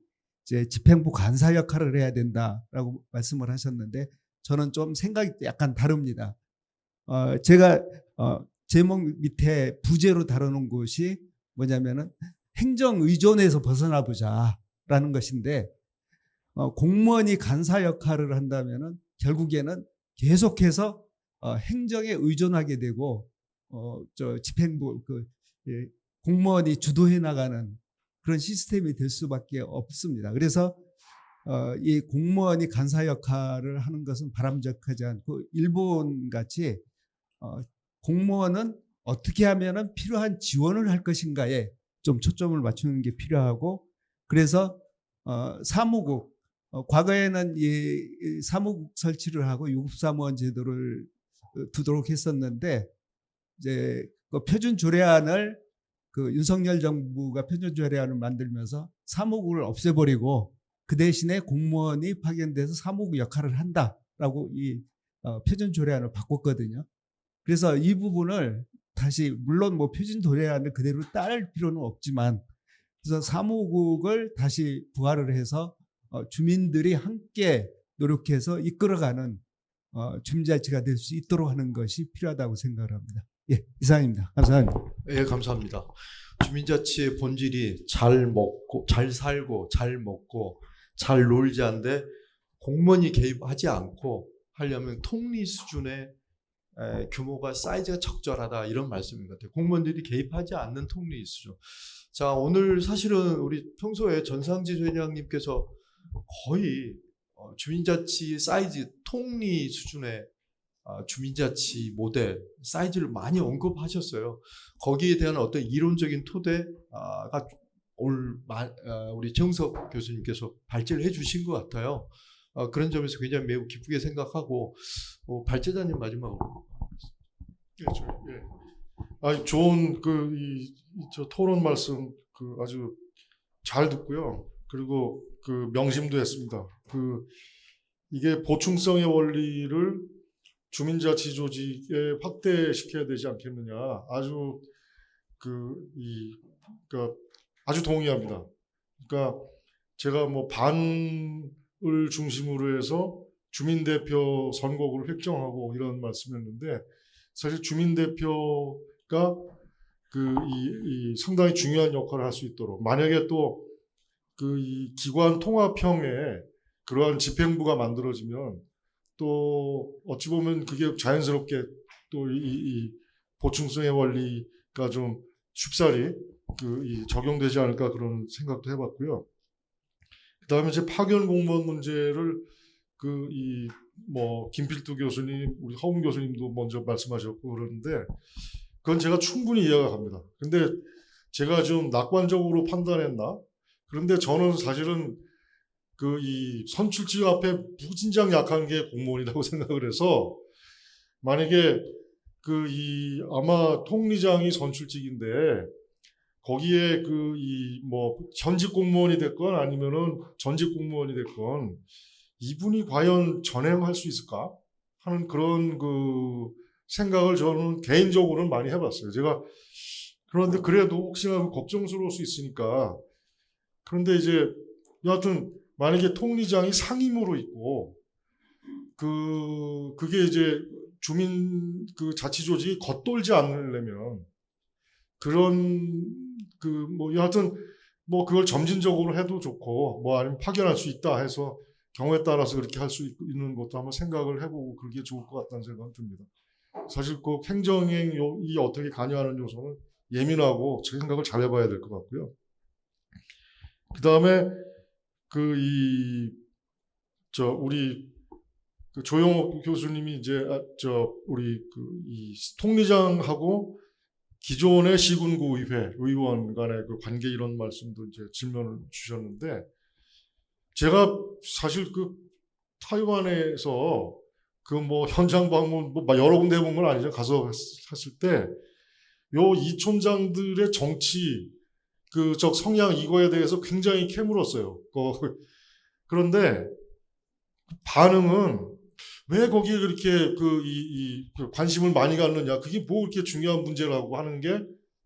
이제 집행부 간사 역할을 해야 된다라고 말씀을 하셨는데, 저는 좀 생각이 약간 다릅니다. 제가 제목 밑에 부제로 다루는 것이 뭐냐면은 행정 의존에서 벗어나 보자라는 것인데, 공무원이 간사 역할을 한다면은 결국에는 계속해서 행정에 의존하게 되고, 집행부 공무원이 주도해 나가는 그런 시스템이 될 수밖에 없습니다. 그래서 이 공무원이 간사 역할을 하는 것은 바람직하지 않고, 일본 같이 공무원은 어떻게 하면은 필요한 지원을 할 것인가에 좀 초점을 맞추는 게 필요하고, 그래서 사무국, 과거에는 이 사무국 설치를 하고 유급사무원 제도를 두도록 했었는데, 이제 그 표준 조례안을 그 윤석열 정부가 표준 조례안을 만들면서 사무국을 없애버리고 그 대신에 공무원이 파견돼서 사무국 역할을 한다라고 이 표준 조례안을 바꿨거든요. 그래서 이 부분을 다시, 물론 뭐 표준 조례안을 그대로 따를 필요는 없지만, 그래서 사무국을 다시 부활을 해서 주민들이 함께 노력해서 이끌어가는 주민자치가 될 수 있도록 하는 것이 필요하다고 생각을 합니다. 예, 이상입니다. 감사합니다. 예, 감사합니다. 주민자치의 본질이 잘 먹고, 잘 살고, 잘 먹고, 잘 놀자인데, 공무원이 개입하지 않고 하려면 통리 수준의 규모가, 사이즈가 적절하다, 이런 말씀인 것 같아요. 공무원들이 개입하지 않는 통리 수준. 자, 오늘 사실은 우리 평소에 전상진 회장님께서 거의 주민자치 사이즈, 통리 수준의 주민자치 모델 사이즈를 많이 언급하셨어요. 거기에 대한 어떤 이론적인 토대가 오늘 우리 최영석 교수님께서 발제를 해주신 것 같아요. 그런 점에서 굉장히 매우 기쁘게 생각하고, 발제자님 마지막으로. 예. 좋은 저 토론 말씀 아주 잘 듣고요. 그리고 명심도 했습니다. 이게 보충성의 원리를 주민자치 조직에 확대시켜야 되지 않겠느냐. 아주 아주 동의합니다. 그러니까 제가 뭐 반을 중심으로 해서 주민대표 선거구를 획정하고 이런 말씀했는데, 사실 주민대표가 이 상당히 중요한 역할을 할 수 있도록, 만약에 또 이 기관 통합형에 그러한 집행부가 만들어지면, 또 어찌 보면 그게 자연스럽게 또 이 보충성의 원리가 좀 쉽사리 적용되지 않을까, 그런 생각도 해봤고요. 그다음에 이제 파견 공무원 문제를 뭐 김필두 교수님, 우리 허웅 교수님도 먼저 말씀하셨고 그러는데, 그건 제가 충분히 이해가 갑니다. 근데 제가 좀 낙관적으로 판단했나? 그런데 저는 사실은 그 이 선출직 앞에 무진장 약한 게 공무원이라고 생각을 해서 만약에 그 이 아마 통리장이 선출직인데 거기에 그 이 뭐 현직 공무원이 됐건 아니면은 전직 공무원이 됐건 이분이 과연 전행할 수 있을까 하는 그런 그 생각을 저는 개인적으로는 많이 해봤어요. 제가 그런데 그래도 혹시나 걱정스러울 수 있으니까 그런데 이제 여하튼 만약에 통리장이 상임으로 있고 그게 이제 주민 그 자치 조직이 겉돌지 않으려면 그런 그 뭐 여하튼 뭐 그걸 점진적으로 해도 좋고 뭐 아니면 파견할 수 있다 해서 경우에 따라서 그렇게 할 수 있는 것도 한번 생각을 해보고 그게 좋을 것 같다는 생각이 듭니다. 사실 그 행정이 어떻게 관여하는 요소는 예민하고 제 생각을 잘 해봐야 될 것 같고요. 그 다음에 우리 그 조영옥 교수님이 이제 우리 이 통리장하고 기존의 시군구 의원 간의 그 관계 이런 말씀도 이제 질문을 주셨는데 제가 사실 그 타이완에서 그 뭐 현장 방문 뭐 여러 군데 본 건 아니죠. 가서 했을 때 요 이촌장들의 정치 성향 이거에 대해서 굉장히 캐물었어요. 그런데 반응은 왜 거기에 그렇게 그 관심을 많이 갖느냐. 그게 뭐 그렇게 중요한 문제라고 하는 게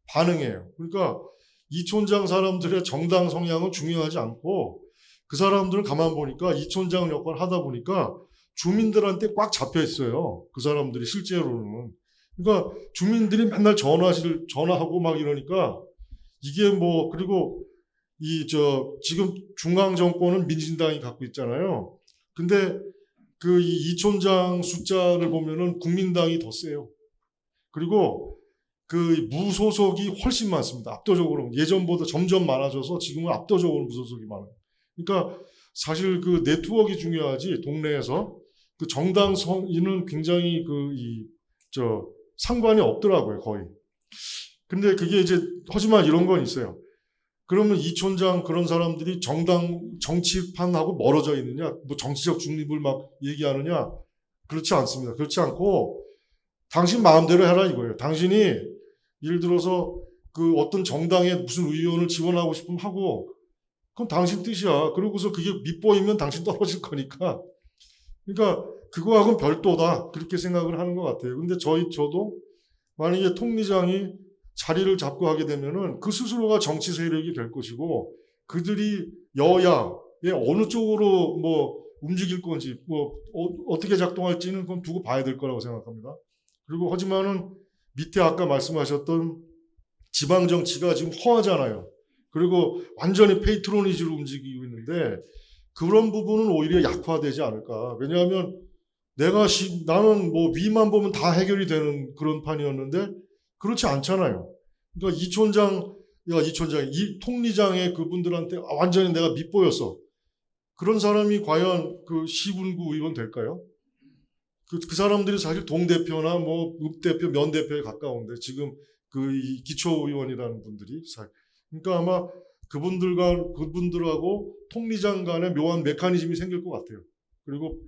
반응이에요. 그러니까 이촌장 사람들의 정당 성향은 중요하지 않고 그 사람들은 가만 보니까 이촌장 역할을 하다 보니까 주민들한테 꽉 잡혀 있어요. 그 사람들이 실제로는. 그러니까 주민들이 맨날 전화하고 막 이러니까 이게 뭐 그리고 지금 중앙 정권은 민진당이 갖고 있잖아요. 근데 그 이촌장 숫자를 보면은 국민당이 더 세요. 그리고 그 무소속이 훨씬 많습니다. 압도적으로 예전보다 점점 많아져서 지금은 압도적으로 무소속이 많아요. 그러니까 사실 그 네트워크가 중요하지 동네에서 그 정당성이는 굉장히 상관이 없더라고요 거의. 근데 그게 이제 하지만 이런 건 있어요. 그러면 이촌장 그런 사람들이 정치판하고 멀어져 있느냐, 뭐 정치적 중립을 막 얘기하느냐, 그렇지 않습니다. 그렇지 않고 당신 마음대로 해라 이거예요. 당신이 예를 들어서 그 어떤 정당에 무슨 의원을 지원하고 싶으면 하고, 그건 당신 뜻이야. 그러고서 그게 밉보이면 당신 떨어질 거니까. 그러니까 그거하고는 별도다. 그렇게 생각을 하는 것 같아요. 근데 저도 만약에 통리장이 자리를 잡고 하게 되면은 그 스스로가 정치 세력이 될 것이고 그들이 여야의 어느 쪽으로 뭐 움직일 건지 뭐 어떻게 작동할지는 그건 두고 봐야 될 거라고 생각합니다. 그리고 하지만은 밑에 아까 말씀하셨던 지방 정치가 지금 허하잖아요. 그리고 완전히 페이트로니즈로 움직이고 있는데 그런 부분은 오히려 약화되지 않을까. 왜냐하면 나는 뭐 위만 보면 다 해결이 되는 그런 판이었는데 그렇지 않잖아요. 그러니까 이 통리장의 그분들한테 완전히 내가 밉보였어. 그런 사람이 과연 그 시군구 의원 될까요? 그 사람들이 사실 동대표나 뭐 읍대표, 면대표에 가까운데 지금 이 기초의원이라는 분들이 그러니까 아마 그분들하고 통리장 간에 묘한 메커니즘이 생길 것 같아요. 그리고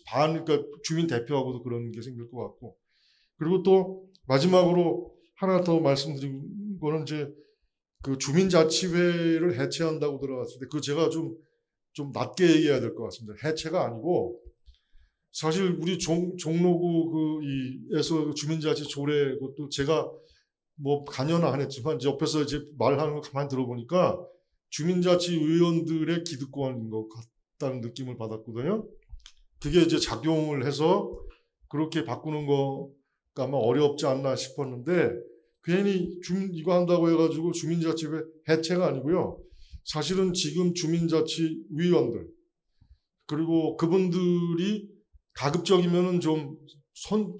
그러니까 주민 대표하고도 그런 게 생길 것 같고. 그리고 또 마지막으로 하나 더 말씀드린 거는 이제 그 주민자치회를 해체한다고 들어갔을 때 그 제가 좀 낮게 얘기해야 될 것 같습니다. 해체가 아니고 사실 우리 종로구 에서 주민자치 조례 그것도 제가 뭐 관여는 안 했지만 옆에서 이제 말하는 거 가만히 들어보니까 주민자치 의원들의 기득권인 것 같다는 느낌을 받았거든요. 그게 이제 작용을 해서 그렇게 바꾸는 거가 아마 어렵지 않나 싶었는데 괜히 이거 한다고 해가지고 주민자치회 해체가 아니고요. 사실은 지금 주민자치 위원들 그리고 그분들이 가급적이면은 좀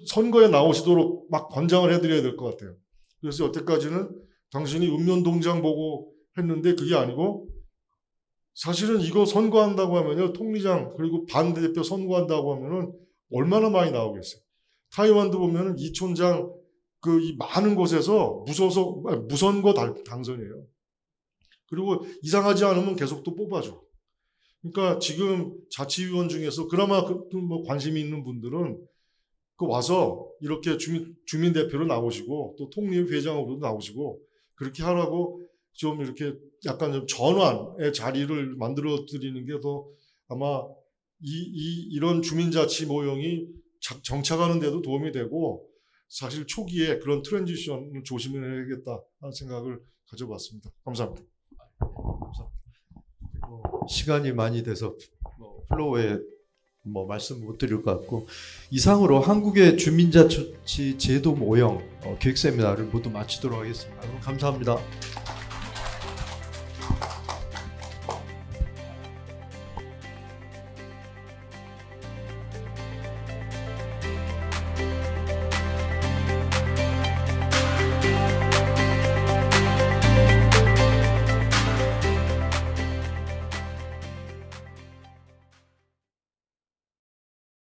선거에 나오시도록 막 권장을 해드려야 될 것 같아요. 그래서 여태까지는 당신이 읍면동장 보고 했는데 그게 아니고 사실은 이거 선거한다고 하면요. 통리장 그리고 반대표 선거한다고 하면은 얼마나 많이 나오겠어요. 타이완도 보면은 이촌장 그 이 많은 곳에서 무선거 당선이에요. 그리고 이상하지 않으면 계속 또 뽑아줘. 그러니까 지금 자치위원 중에서 그나마 뭐 관심이 있는 분들은 그 와서 이렇게 주민 대표로 나오시고 또 통립 회장으로도 나오시고 그렇게 하라고 좀 이렇게 약간 좀 전환의 자리를 만들어 드리는 게 더 아마 이런 주민자치 모형이 정착하는 데도 도움이 되고 사실 초기에 그런 트랜지션을 조심해야겠다 하는 생각을 가져봤습니다. 감사합니다. 시간이 많이 돼서 플로우에 말씀 못 드릴 것 같고 이상으로 한국의 주민자치 제도 모형 기획 세미나를 모두 마치도록 하겠습니다. 여러분 감사합니다.